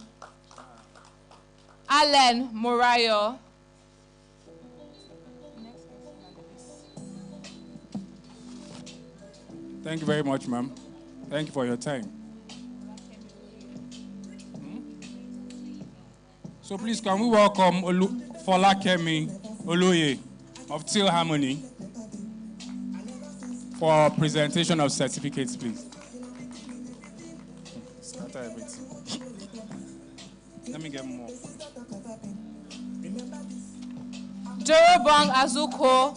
Allen Morayo. Thank you very much, ma'am. Thank you for your time. So please, can we welcome Folakemi Oloye of Till Harmony for presentation of certificates, please. Scatter everything. Let me get more. Jorobong Azuko.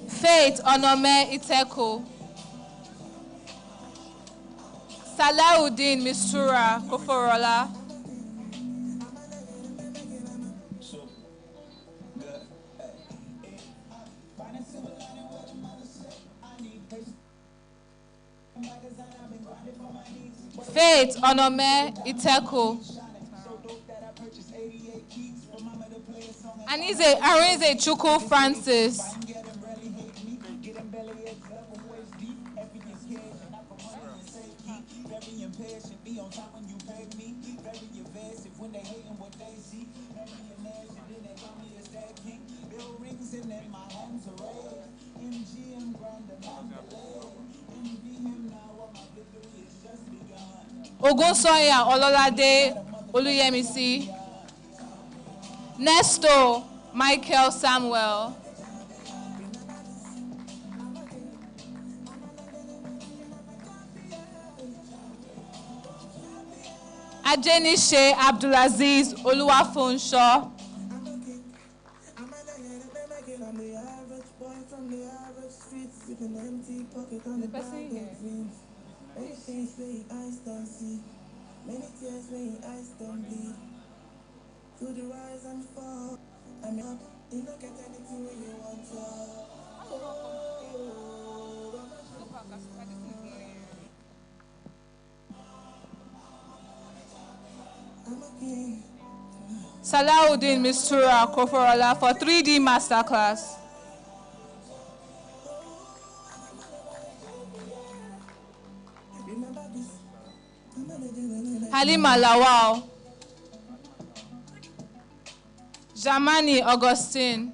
Faith Onome Iteko. Salahuddin Mistura Koforola. Faith Onome Iteko. Arinze Chukwu Francis. Ogunsoya Ololade Oluyemisi. Nesto Michael Samuel. Ajenishe Abdulaziz Oluwafunsho. The person here. Many things where your eyes don't see, many tears where your eyes don't bleed. Through the rise and fall, I'm up, you don't get anything when you want to. Salahuddin Mistura Koforola for 3D Masterclass. Halima Lawal. Jamani Augustine.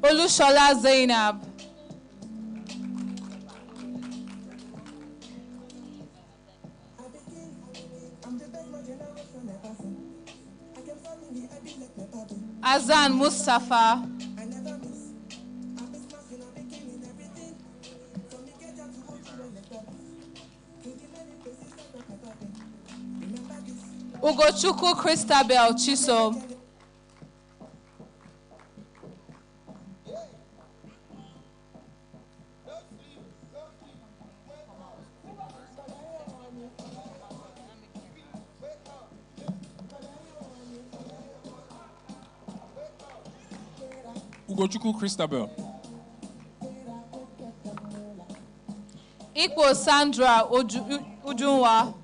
Olushola Zainab. Azan Mustafa. Ugochukwu Christabel Chiso. Ugochukwu Christabel. Ikwo Sandra Ujunwa.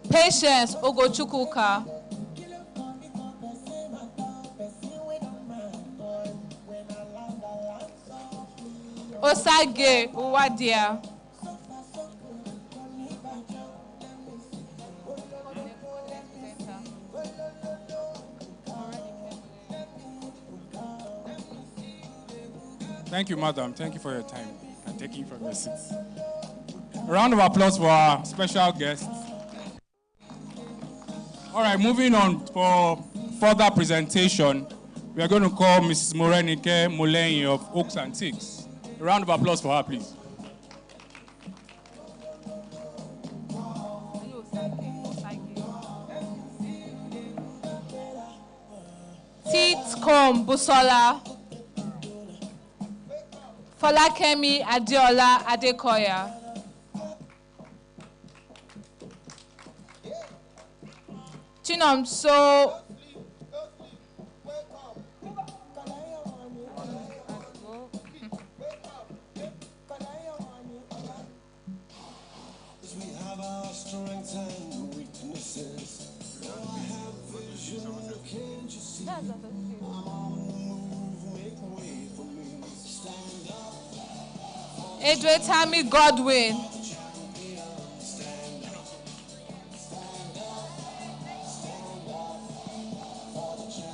Patience Ogochukwuka. Osage Uwadia. Thank you, madam. Thank you for your time and taking from your seats. A round of applause for our special guests. All right, moving on for further presentation, we are going to call Mrs. Morenike Mulenyi of Oaks Antiques. A round of applause for her, please. Titcom Busola. Folakemi Adeola Adekoya. Chinomso We have our strengths and weaknesses. I have vision, can't you see? I'm on the move, make way for me. Stand up. Edwetami Godwin.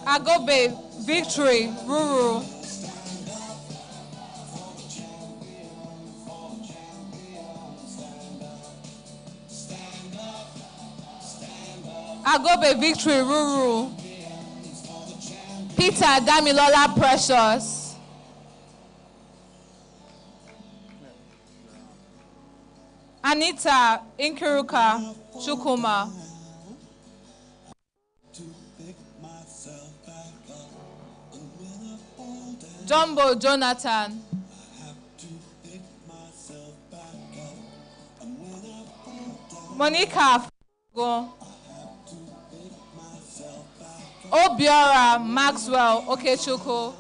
Agobe Victory Ruru. Agobe Victory Ruru. Peter Damilola Precious. Anita Inkiruka Chukuma. Jumbo Jonathan. Monica Go. Obiora Maxwell Okechukwu.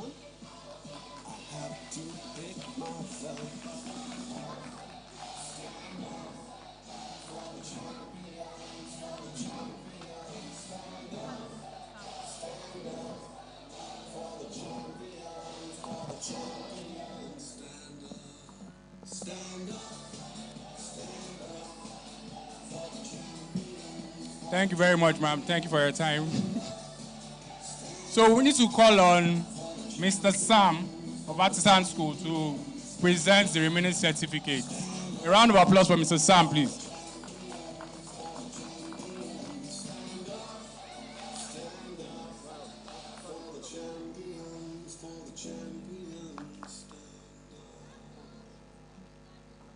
Thank you very much, ma'am. Thank you for your time. So we need to call on Mr. Sam of Artisan School to present the remaining certificates. A round of applause for Mr. Sam, please.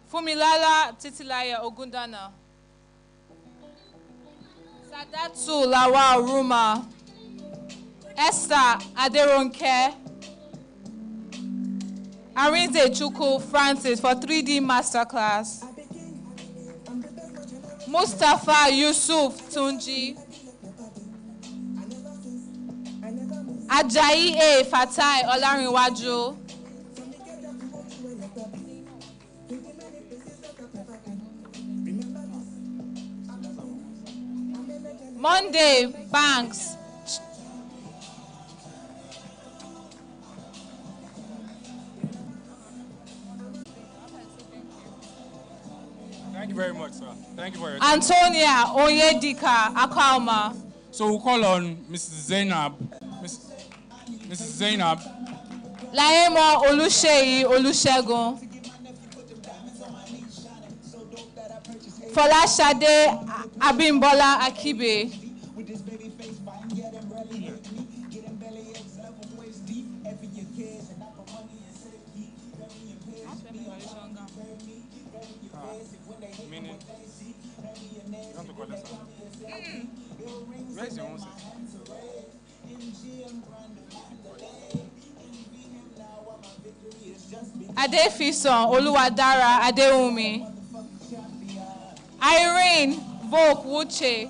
Fumilala Titilaya Ogundana. Sadatu Lawa Ruma. Esther Aderonke. Arinze Chukwu Francis for 3D Masterclass. Mustafa Yusuf Tunji. Ajayi A. Fatai Olarinwaju. Monday Banks. Thank you very much, sir. Thank you for your time. Antonia Oyedika Akalma. So we'll call on Mrs. Zainab. Mrs. Zainab. Laemo Oluseyi Olusegun. Folashade Abimbola Akibe. Meaning, you want to call this one? Where is your own set? Adefison Oluwadara Adewumi. Irene Vogue Wuche.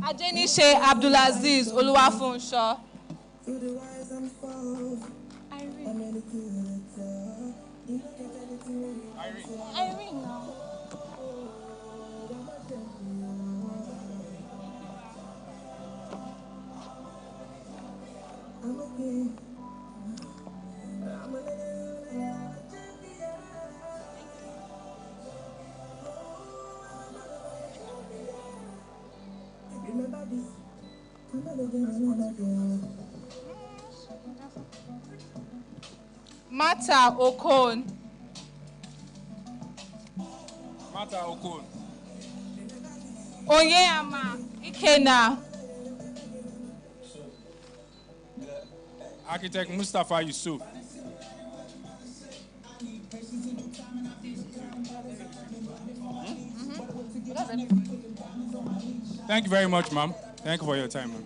Adenishe Abdulaziz Oluwafunsho. Irene now. Mata Okon. Mata Okon. Onyema Ikena. Architect Mustafa Yusuf. Thank you very much, ma'am. Thank you for your time, ma'am.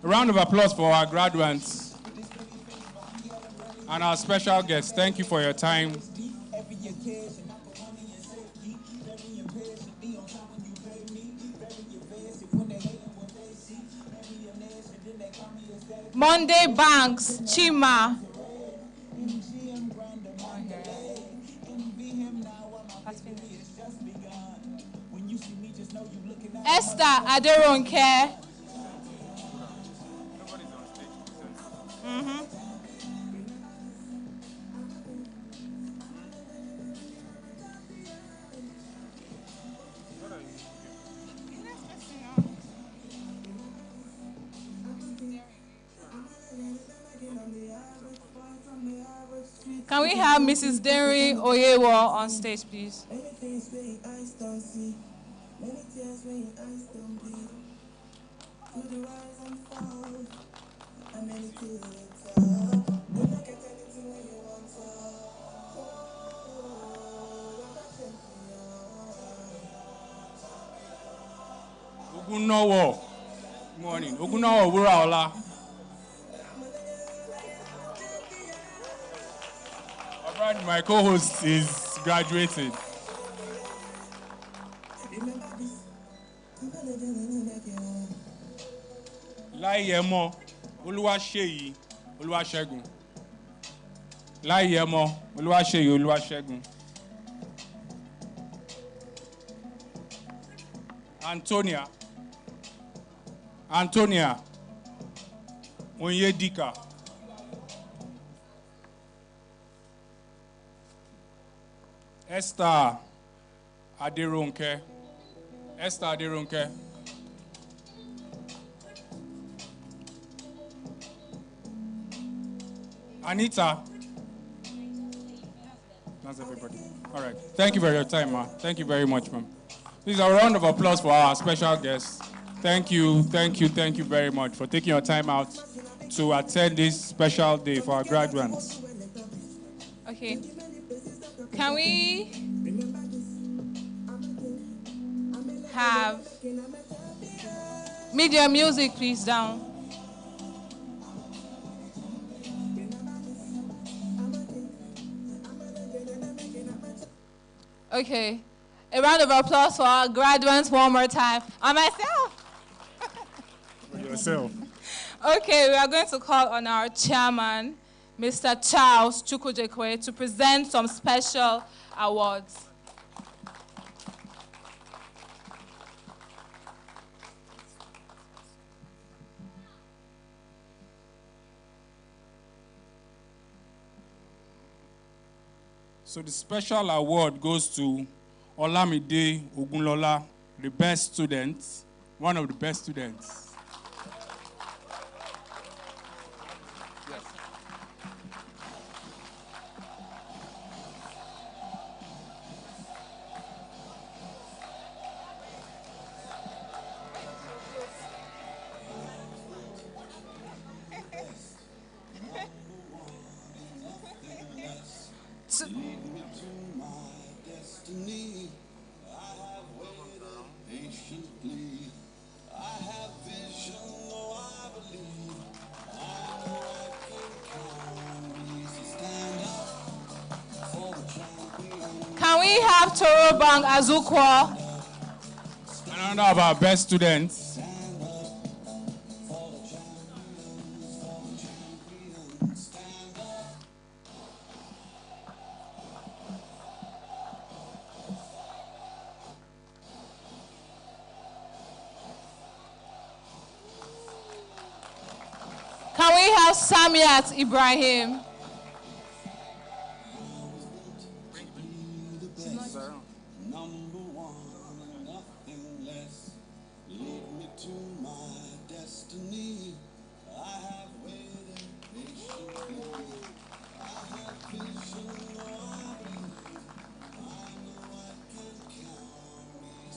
A round of applause for our graduates and our special guests. Thank you for your time. Monday Banks Chima. Esther Aderonke. Can we have Mrs. Derry Oyewo on stage, please? Ogunowo. Good morning. Ogunowo Wuraola. My co-host is graduating. Láyẹ̀mọ́ Olúwaṣeyì Olúwaṣẹ́gun. Láyẹ̀mọ́ Olúwaṣeyì Olúwaṣẹ́gun. Antonia Onyedika. Esther Aderonke. Anita. That's everybody. All right. Thank you for your time, ma. Thank you very much, ma'am. Please, a round of applause for our special guest. Thank you very much for taking your time out to attend this special day for our graduates. Okay. Can we have media music, please, down? Okay. A round of applause for our graduates one more time. And myself. For yourself. Okay, we are going to call on our chairman, Mr. Charles Chukwujekwe, to present some special awards. So the special award goes to Olamide Ogunlola, the best student, one of the best students. Can we have Toro Bang Azukwa? Another of our best students. Can we have Samiat Ibrahim?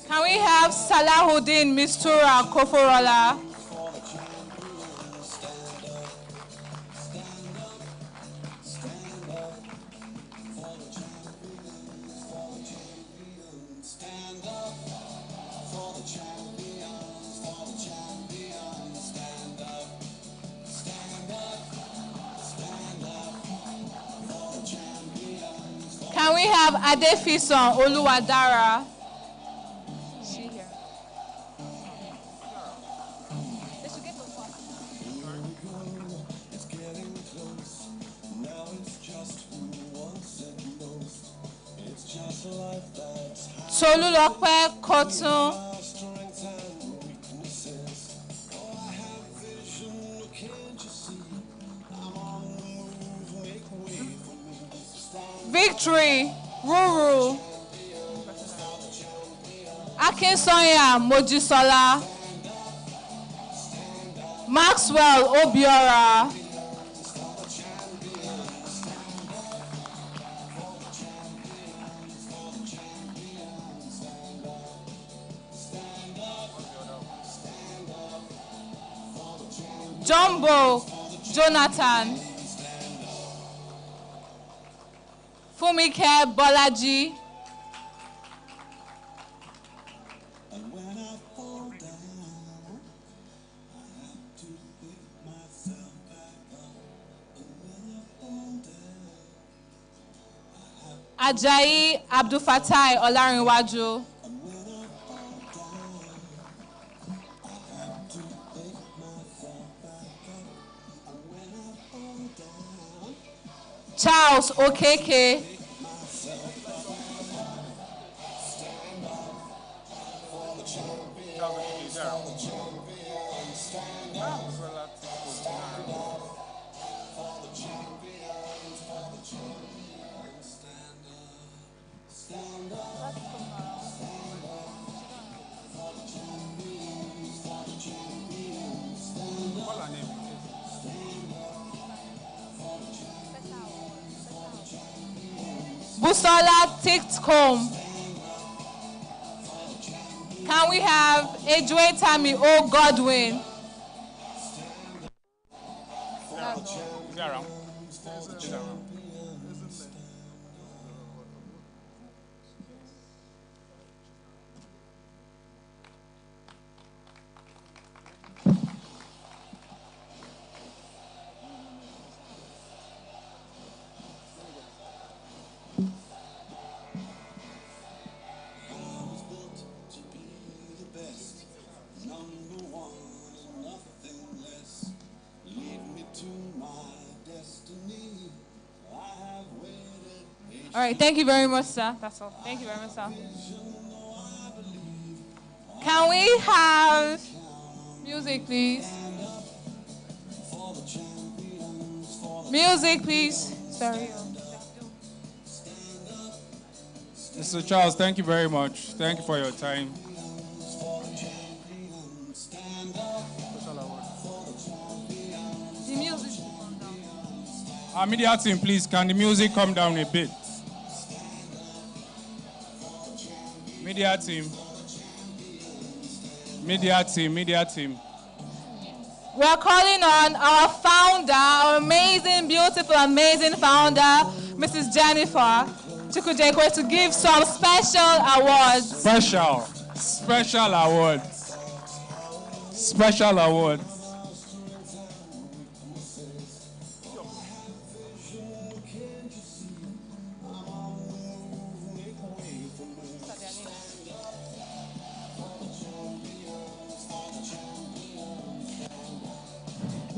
Can we have Salahuddin Mistura Koforola? Can we have Adefison Oluwadara? Tolulope Kotun. Victory Ruru. Akinsoya Mojisola. Maxwell Obiora. Jumbo Jonathan. Fumike Bolaji. Ajayi Abdulfatai Olarinwaju. Charles Okeke. Busola Tiktcomb. Can we have Ejue Tammy O. Godwin? Is he around? He's around. All right, thank you very much, sir. That's all. Thank you very much, sir. Can we have music, please? Music, please. Sorry. Mr. Charles, thank you very much. Thank you for your time. The music. Our media team, please, can the music come down a bit? Media team. Media team, media team. We're calling on our founder, our amazing, beautiful, amazing founder, Mrs. Jennifer Chukujekwe, to give some special awards. Special awards. Special awards.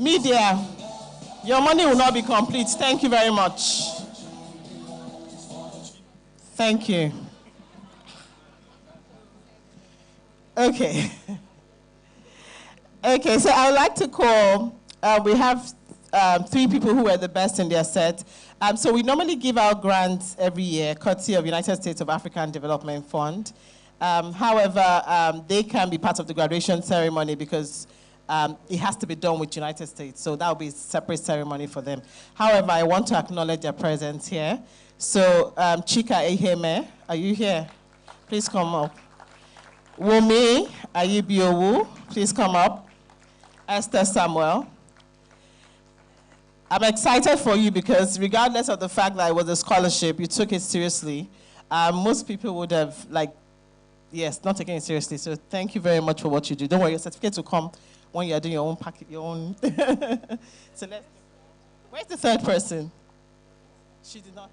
Media, your money will not be complete. Thank you very much. Thank you. Okay. Okay, so I would like to call, we have 3 people who were the best in their set. So we normally give out grants every year, courtesy of United States of African Development Fund. However, they can be part of the graduation ceremony because it has to be done with United States, so that will be a separate ceremony for them. However, I want to acknowledge their presence here. So, Chika Eheme, are you here? Please come up. Wumi Ayibiowu, please come up. Esther Samuel. I'm excited for you because regardless of the fact that it was a scholarship, you took it seriously. Most people would have, yes, not taken it seriously. So thank you very much for what you do. Don't worry, your certificate will come when you're doing your own packet, your own. So where's the third person? She did not have.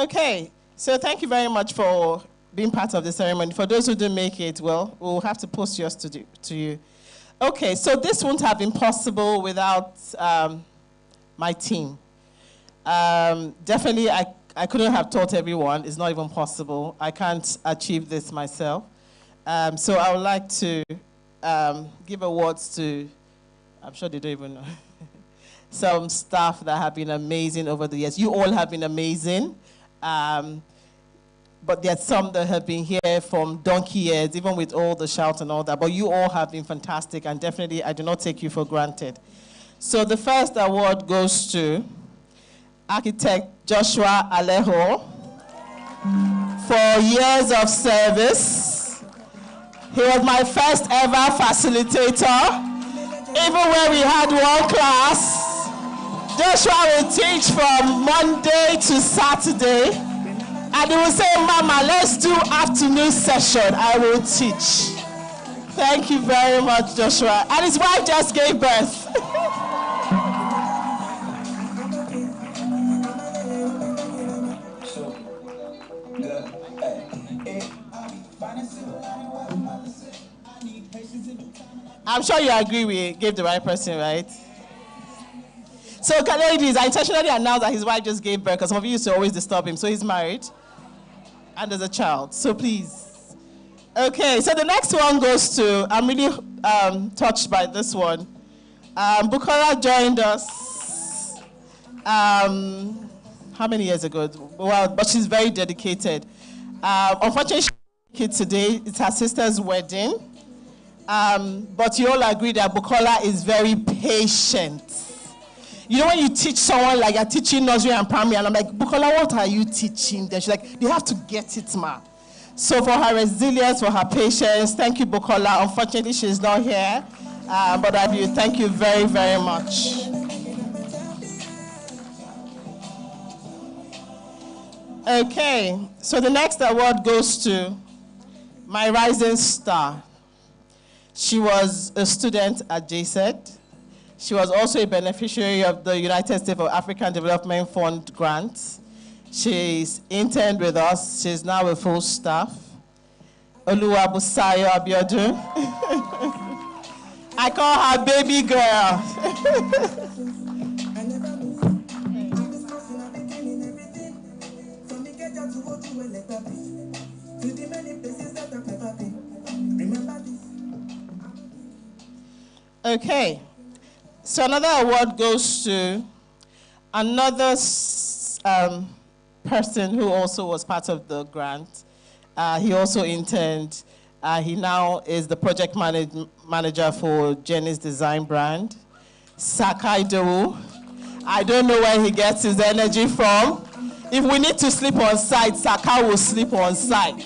Okay, so thank you very much for being part of the ceremony. For those who didn't make it, well, we'll have to post yours to you. Okay, so this wouldn't have been possible without my team. Definitely, I couldn't have taught everyone. It's not even possible. I can't achieve this myself. So I would like to give awards to, I'm sure they don't even know, some staff that have been amazing over the years. You all have been amazing. But there are some that have been here from donkey years, even with all the shout and all that. But you all have been fantastic, and definitely I do not take you for granted. So the first award goes to Architect Joshua Alejo for years of service. He was my first ever facilitator. Even when we had one class, Joshua will teach from Monday to Saturday. And he will say, Mama, let's do afternoon session. I will teach. Thank you very much, Joshua. And his wife just gave birth. I'm sure you agree we gave the right person, right? So, ladies, I intentionally announced that his wife just gave birth because some of you used to always disturb him. So he's married and there's a child. So please. Okay, so the next one goes to, I'm really touched by this one. Bukola joined us, how many years ago? Well, but she's very dedicated. Unfortunately, she's today, it's her sister's wedding. But you all agree that Bukola is very patient. You know when you teach someone, like you're teaching nursery and primary, and I'm like, Bukola, what are you teaching? Then she's like, they have to get it, ma. So for her resilience, for her patience, thank you, Bukola. Unfortunately, she's not here. But I do thank you very, very much. Okay, so the next award goes to my rising star. She was a student at JSAID. She was also a beneficiary of the United States of African Development Fund grant. She's interned with us. She's now a full staff. Oluwabusayo Abiodun. I call her baby girl. Okay, so another award goes to another person who also was part of the grant. He also interned. He now is the project manager for Jenniez design brand. Sakai Dewu. I don't know where he gets his energy from. If we need to sleep on site, Sakai will sleep on site.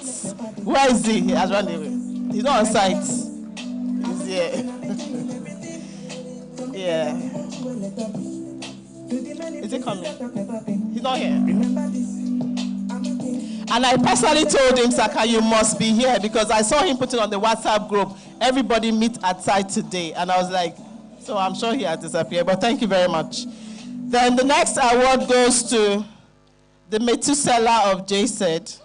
Where is he? He has run away. He's not on site. He's here. Yeah. Is he coming? He's not here. And I personally told him, Saka, you must be here because I saw him putting on the WhatsApp group, everybody meet at site today. And I was like, so I'm sure he has disappeared, but thank you very much. Then the next award goes to the Methuselah of JSAID.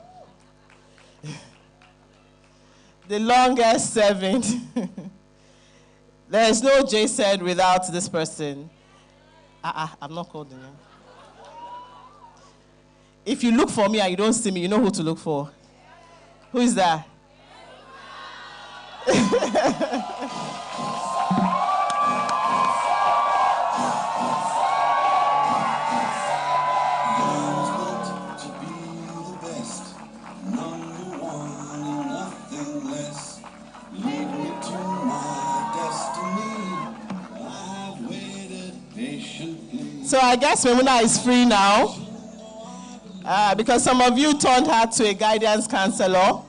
The longest serving. There is no JSAID without this person. I'm not called the name. If you look for me and you don't see me, you know who to look for. Who is that? So I guess Memuna is free now. Because some of you turned her to a guidance counselor.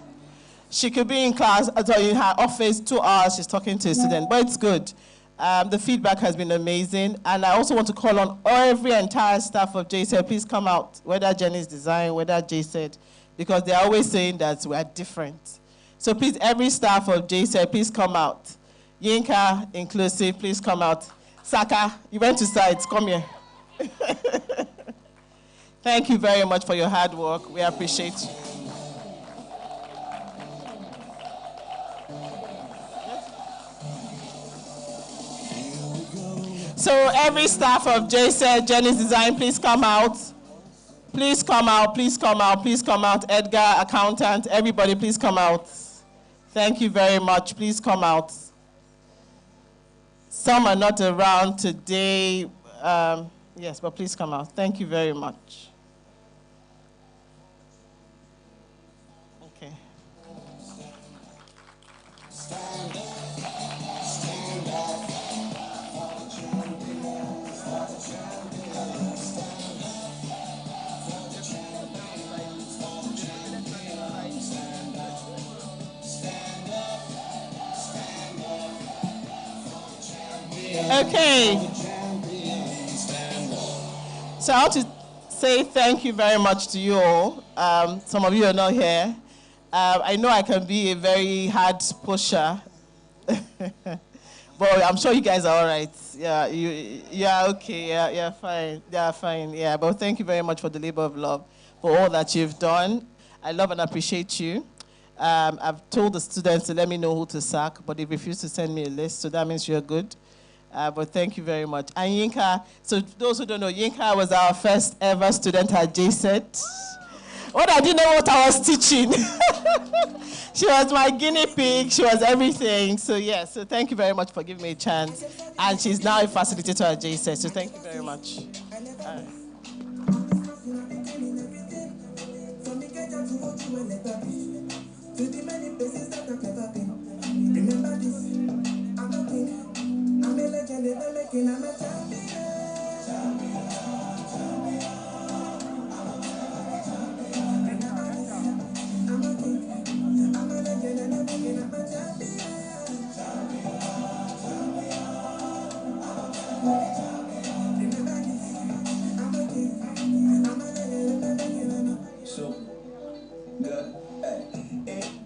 She could be in class, in her office, 2 hours, she's talking to a student, but it's good. The feedback has been amazing. And I also want to call on every entire staff of JSAID, please come out, whether Jenniez Design, whether JSAID, because they're always saying that we're different. So please, every staff of JSAID, please come out. Yinka, inclusive, please come out. Saka, you went to sites, come here. Thank you very much for your hard work. We appreciate you. So every staff of JSAID, Jenniez Design, please come out. Please come out, please come out, please come out. Edgar, accountant, everybody, please come out. Thank you very much. Please come out. Some are not around today. Yes, but please come out. Thank you very much. Okay. Okay. So I want to say thank you very much to you all. Some of you are not here. I know I can be a very hard pusher, but I'm sure you guys are all right. Yeah, you're okay. Yeah, you're fine. Yeah, fine. Yeah, but thank you very much for the labor of love, for all that you've done. I love and appreciate you. I've told the students to let me know who to sack, but they refused to send me a list, so that means you're good. But thank you very much. And Yinka, so those who don't know, Yinka was our first ever student at JSAID. What I didn't know what I was teaching. She was my guinea pig. She was everything. So yeah, so thank you very much for giving me a chance. And she's now a facilitator at JSAID, so thank you very much. Remember this. I'm a king. I'm a legend. Never making. I'm a champion. I'm a king. I'm a legend. Never making. I'm a So good.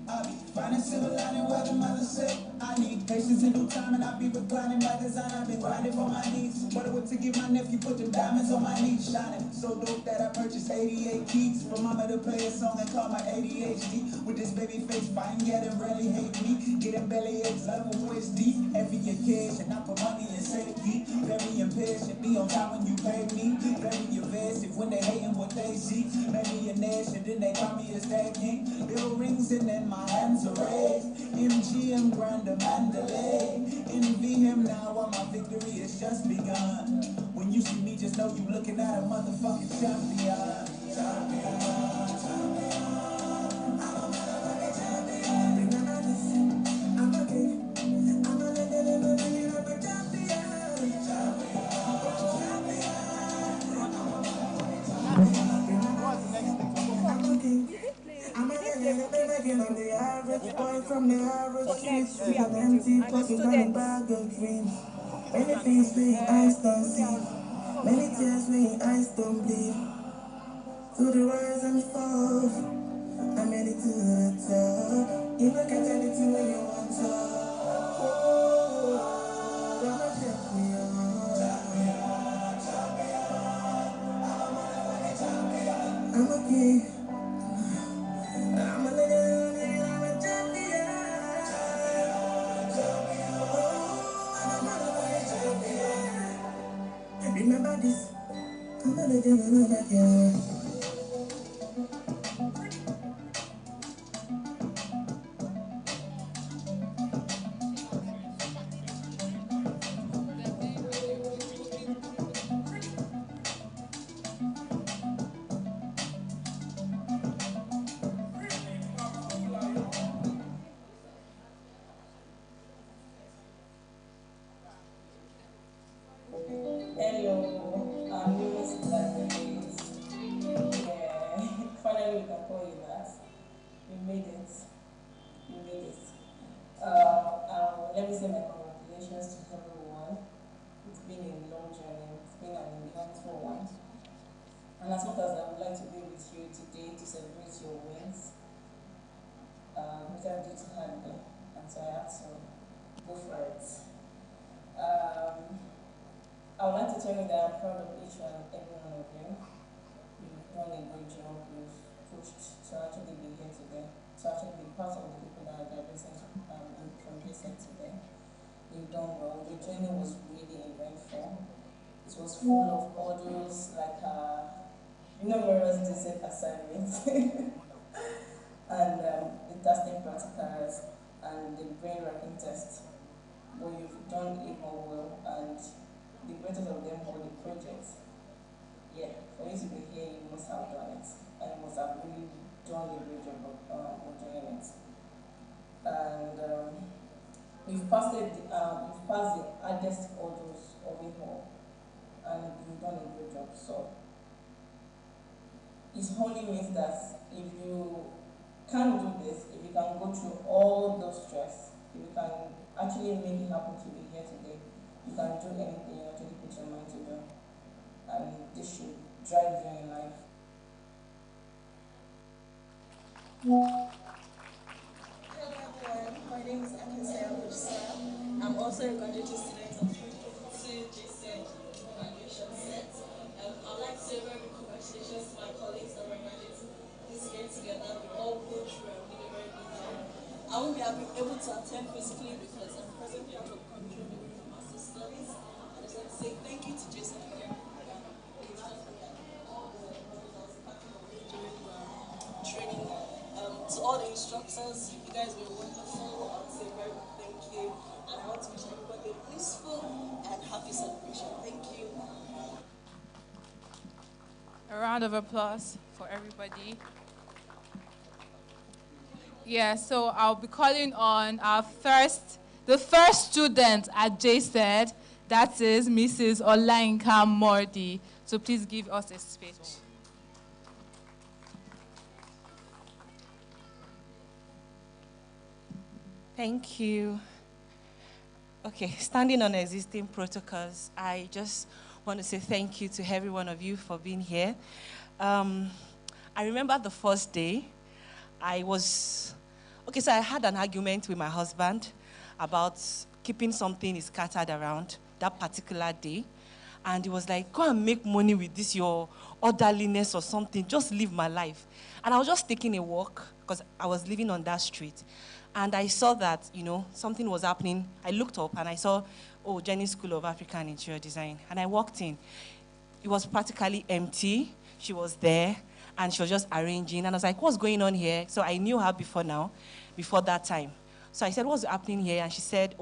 I be finding silver lining where the mother say I need patience and no time, and I be reclining by design. I've been grinding for my needs. What I would to give my nephew, put them diamonds on my knees, shining so dope that I purchased 88 keys for mama to play a song and call my ADHD. With this baby face, fine, yeah, them really hate me. Getting belly aches, level waist deep. Every occasion, I put money in safety. Very impatient, be on time when you pay me. Very evasive when they hating what they see. Maybe a nation, then they call me a stag king. Bill rings and then my hands are raised. MGM Grand Mandalay. Envy him now while my victory has just begun. When you see me, just know you looking at a motherfucking champion. I'm a king. I'm a legend. Never making. I'm a I'm a legend, never making. I'm the average boy from the average streets with an empty pocket and a bag of dreams. Many things we eyes don't see, many tears we eyes don't bleed. Through the rise and falls, I made it to the top. You look at anything when you want to. Oh, I'm a champion. I'm a king. I'm a legend, I'm a champion. Remember this, I'm a legend, I'm a king. Hello, I'm Miss Jenniez. Yeah, finally we can call you that. You made it. You made it. Let me say my congratulations to everyone. It's been a long journey. It's been an eventful one. And as much as I would like to be with you today to celebrate your wins, which I did hardly, and so I had to go for it. I would like to tell you that I'm proud of each and every one of you. You've done a great job. You've pushed to actually be here today, to actually be part of the people that are graduating from JSAIDNG today. You've done well. Your journey was really eventful. It was full of audios like numerous decent assignments and the testing practicals and the brain writing test. But you've done it more well, and the greatest of them were the projects. Yeah, for you to be here, you must have done it, and you must have really done a great job of doing it. And you've passed the hardest hurdles of it all, and you've done a great job. So it only means that if you can do this, if you can go through all those stress, if you can actually make it happen to be here today, you can do anything you actually put your mind to do. And this should drive you in life. Hello everyone, my name is Akisa. I'm also a graduate student of JSAIDNG graduation set. I'd like to say very big congratulations to my colleagues that were graduating this year together. We all go through and did a very good job. I won't be able to attend physically because I'm presently out of country doing my master's studies. I just like to say thank you to JSAIDNG again. Training. To all the instructors, you guys were wonderful. I would say very thank you. And I want to wish everybody a peaceful and happy celebration. Thank you. A round of applause for everybody. Yeah, so I'll be calling on our first the first student at JSAID, that is Mrs. Olainka Mordi. So please give us a speech. Thank you. Okay, standing on existing protocols, I just want to say thank you to every one of you for being here. I remember the first day, so I had an argument with my husband about keeping something scattered around that particular day. And he was like, go and make money with this, your orderliness or something, just live my life. And I was just taking a walk because I was living on that street. And I saw that, something was happening. I looked up and I saw, Jenniez School of African Interior Design. And I walked in. It was practically empty. She was there and she was just arranging. And I was like, what's going on here? So I knew her before that time. So I said, what's happening here? And she said,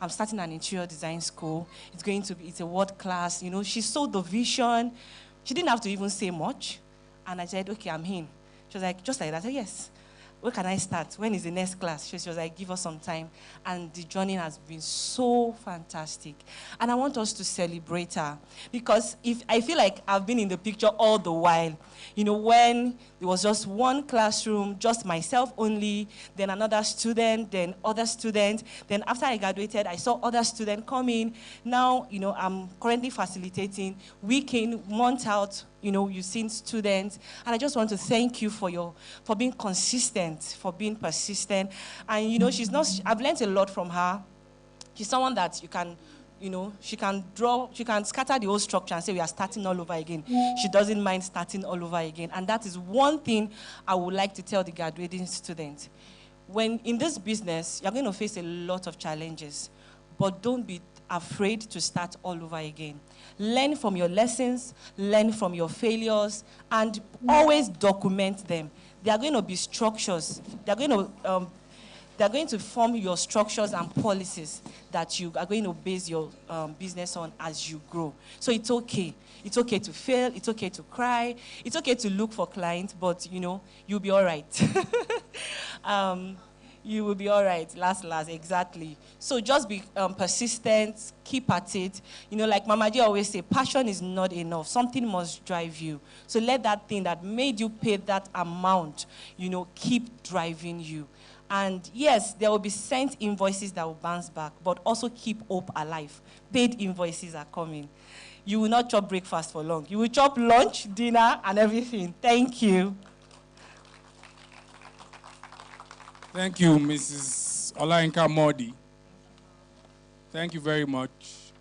I'm starting an interior design school. It's a world class. She saw the vision. She didn't have to even say much. And I said, okay, I'm in. She was like, just like that. I said, yes. Where can I start? When is the next class? She was like, give us some time. And the journey has been so fantastic. And I want us to celebrate her. Because I feel like I've been in the picture all the while. When there was just one classroom, just myself only, then another student, then other students. Then after I graduated, I saw other students come in. Now, I'm currently facilitating week in, month out. You've seen students. And I just want to thank you for being consistent, for being persistent. And, I've learned a lot from her. She's someone that you can, she can scatter the whole structure and say we are starting all over again. She doesn't mind starting all over again. And that is one thing I would like to tell the graduating students. When in this business, you're going to face a lot of challenges, but don't be afraid to start all over again. Learn from your lessons, learn from your failures, and always document them. There are going to be structures. They're going to form your structures and policies that you are going to base your business on as you grow. So it's okay. It's okay to fail. It's okay to cry. It's okay to look for clients, but, you'll be all right. You will be all right, last, exactly. So just be persistent, keep at it. Like Mama G always say, passion is not enough. Something must drive you. So let that thing that made you pay that amount, keep driving you. And yes, there will be sent invoices that will bounce back, but also keep hope alive. Paid invoices are coming. You will not chop breakfast for long. You will chop lunch, dinner, and everything. Thank you. Thank you, Mrs. Olainka Mordi. Thank you very much.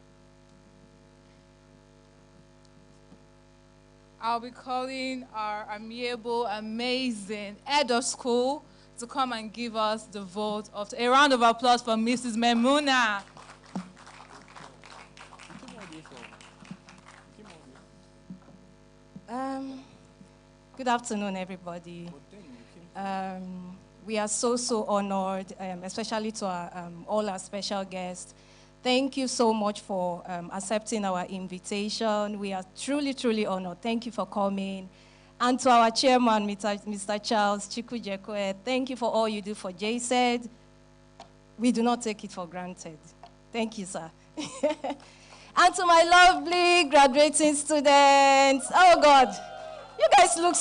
I'll be calling our amiable, amazing head of school to come and give us the vote of a round of applause for Mrs. Memuna. Good afternoon, everybody. We are so honored, especially to all our special guests. Thank you so much for accepting our invitation. We are truly honored. Thank you for coming. And to our chairman, Mr. Charles Chikujekwe, thank you for all you do for JSAID. We do not take it for granted. Thank you, sir. And to my lovely graduating students, oh God, you guys look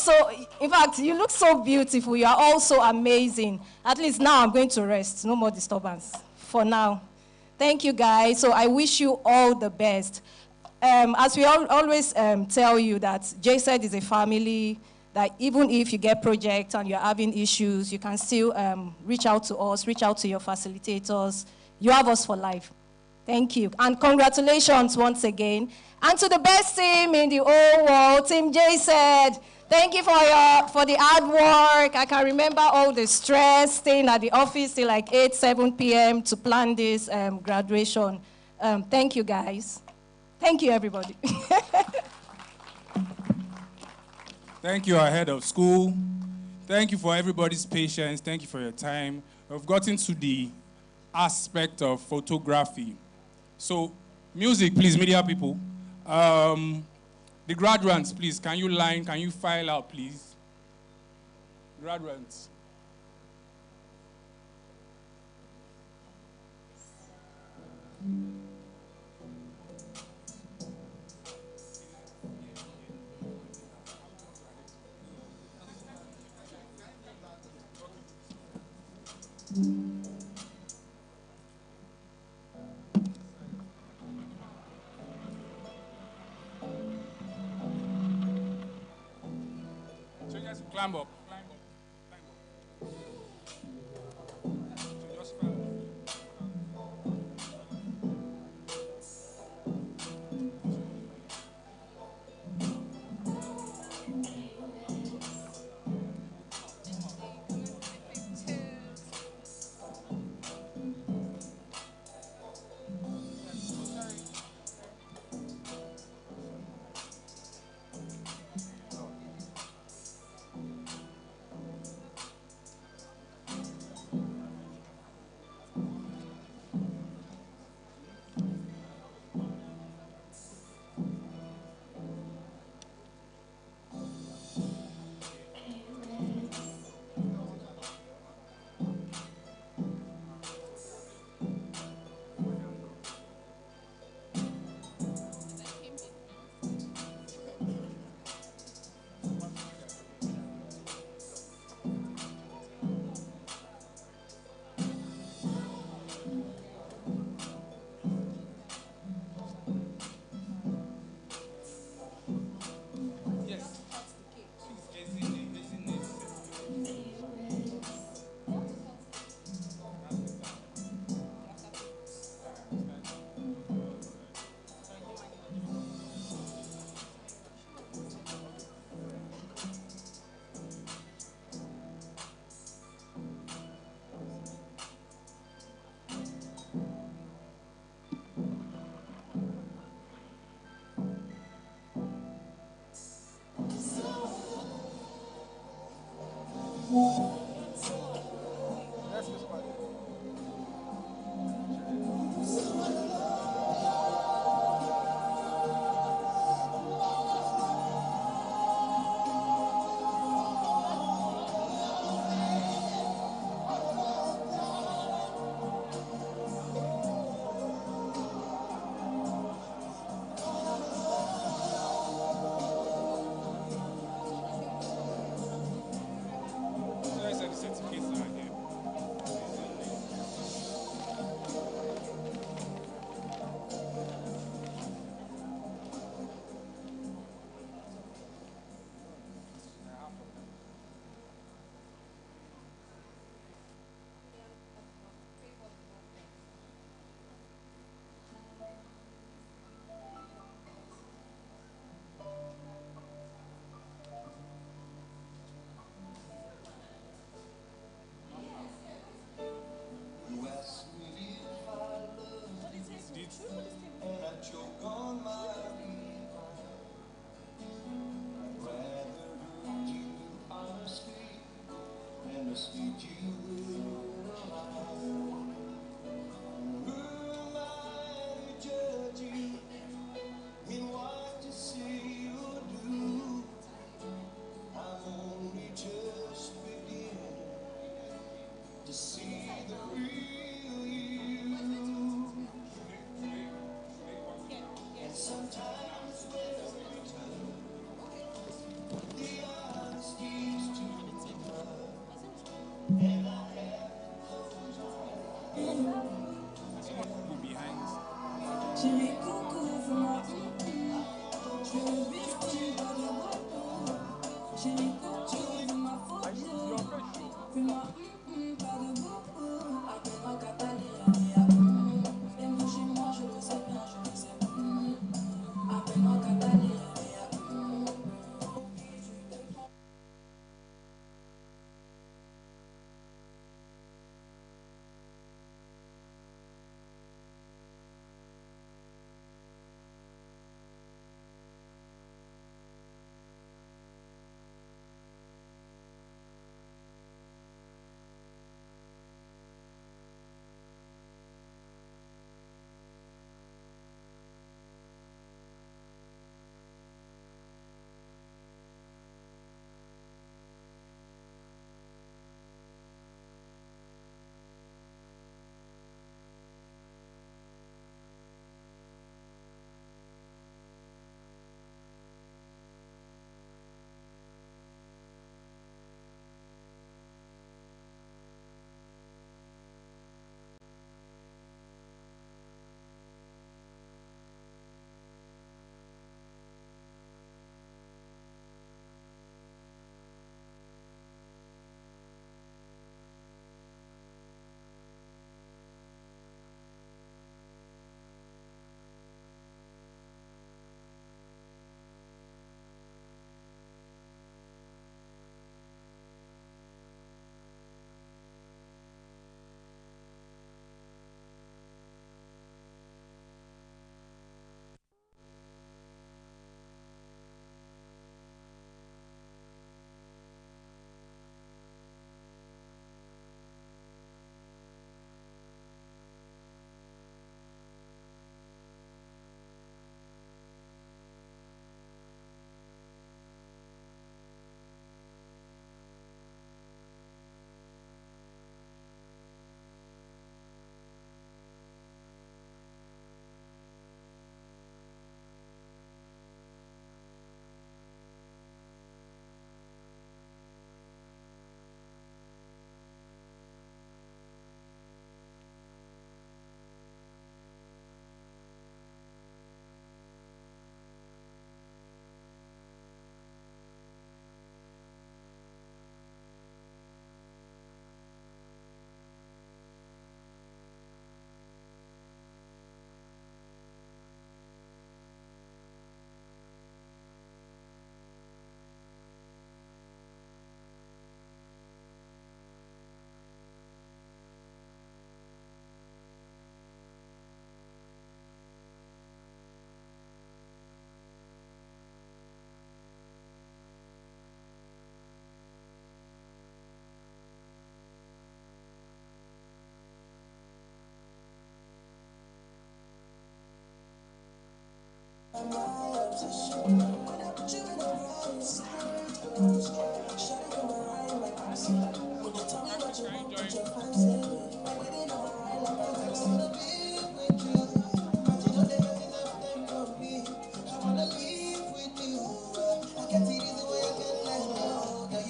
in fact, you look so beautiful. You are all so amazing. At least now I'm going to rest. No more disturbance for now. Thank you, guys. So I wish you all the best. As we always tell you that JSAID is a family, that even if you get projects and you're having issues, you can still reach out to us, reach out to your facilitators. You have us for life. Thank you. And congratulations once again. And to the best team in the whole world, Team JSAID. Thank you for the hard work. I can remember all the stress, staying at the office till like 8, 7 p.m. to plan this graduation. Thank you, guys. Thank you, everybody. Thank you, our head of school. Thank you for everybody's patience. Thank you for your time. We've gotten to the aspect of photography. So, music, please, media people. The graduates, please, can you file out, please? Graduates. So just climb up. Climb up. Climb up. So just climb up.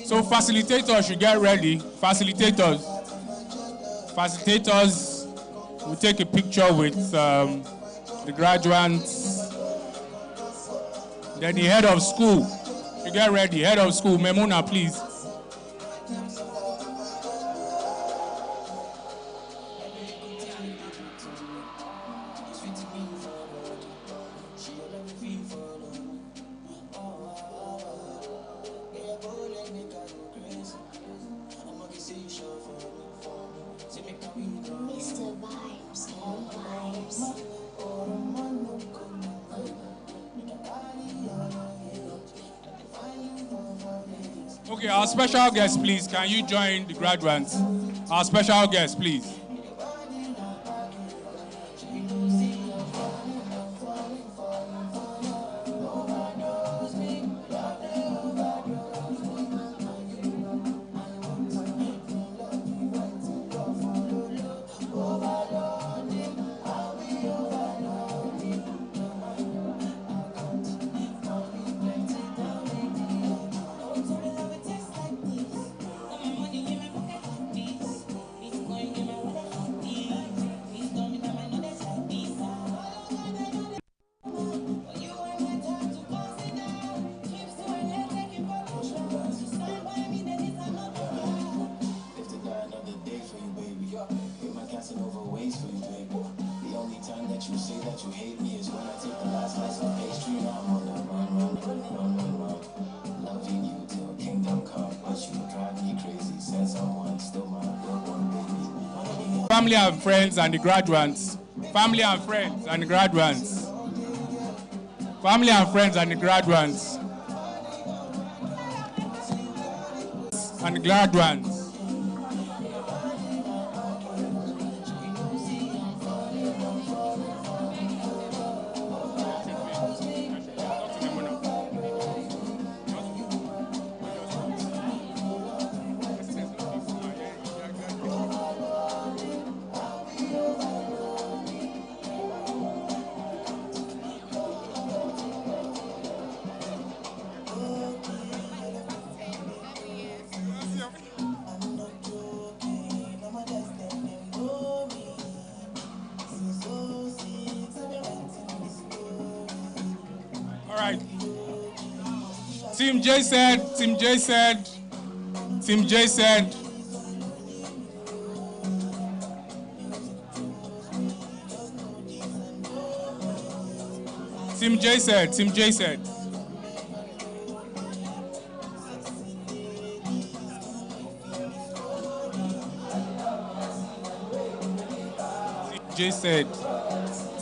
So facilitators should get ready. Facilitators will take a picture with the graduates. Then the head of school, you get ready. Head of school, Memuna, please. Okay, our special guest, please. Can you join the graduates? Our special guest, please. Family and friends and the graduates. Family and friends and the graduates. Family and friends and the graduates. And the graduates. All right. Team JSAID, Team JSAID, Team JSAID. Team JSAID, Team JSAID. JSAID,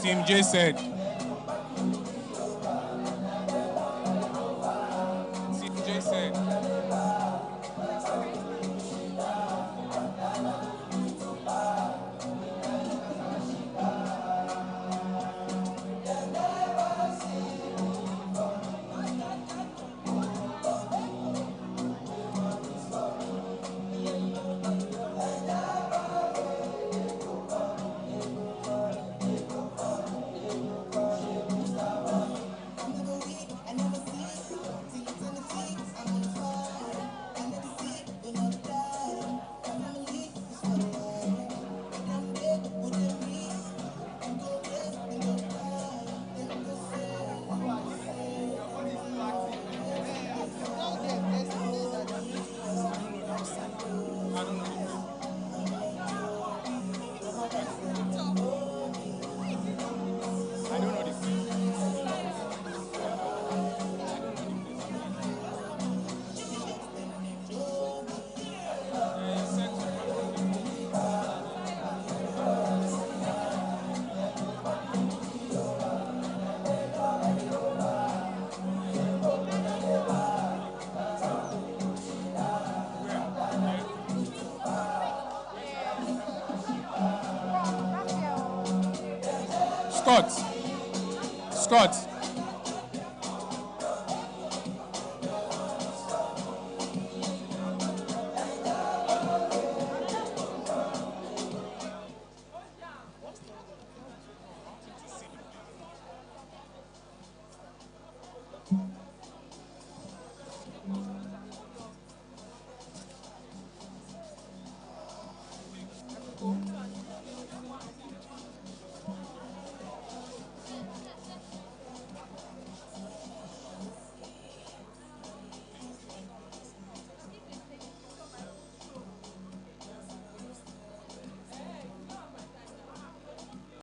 Team JSAID. Team JSAID. Scott.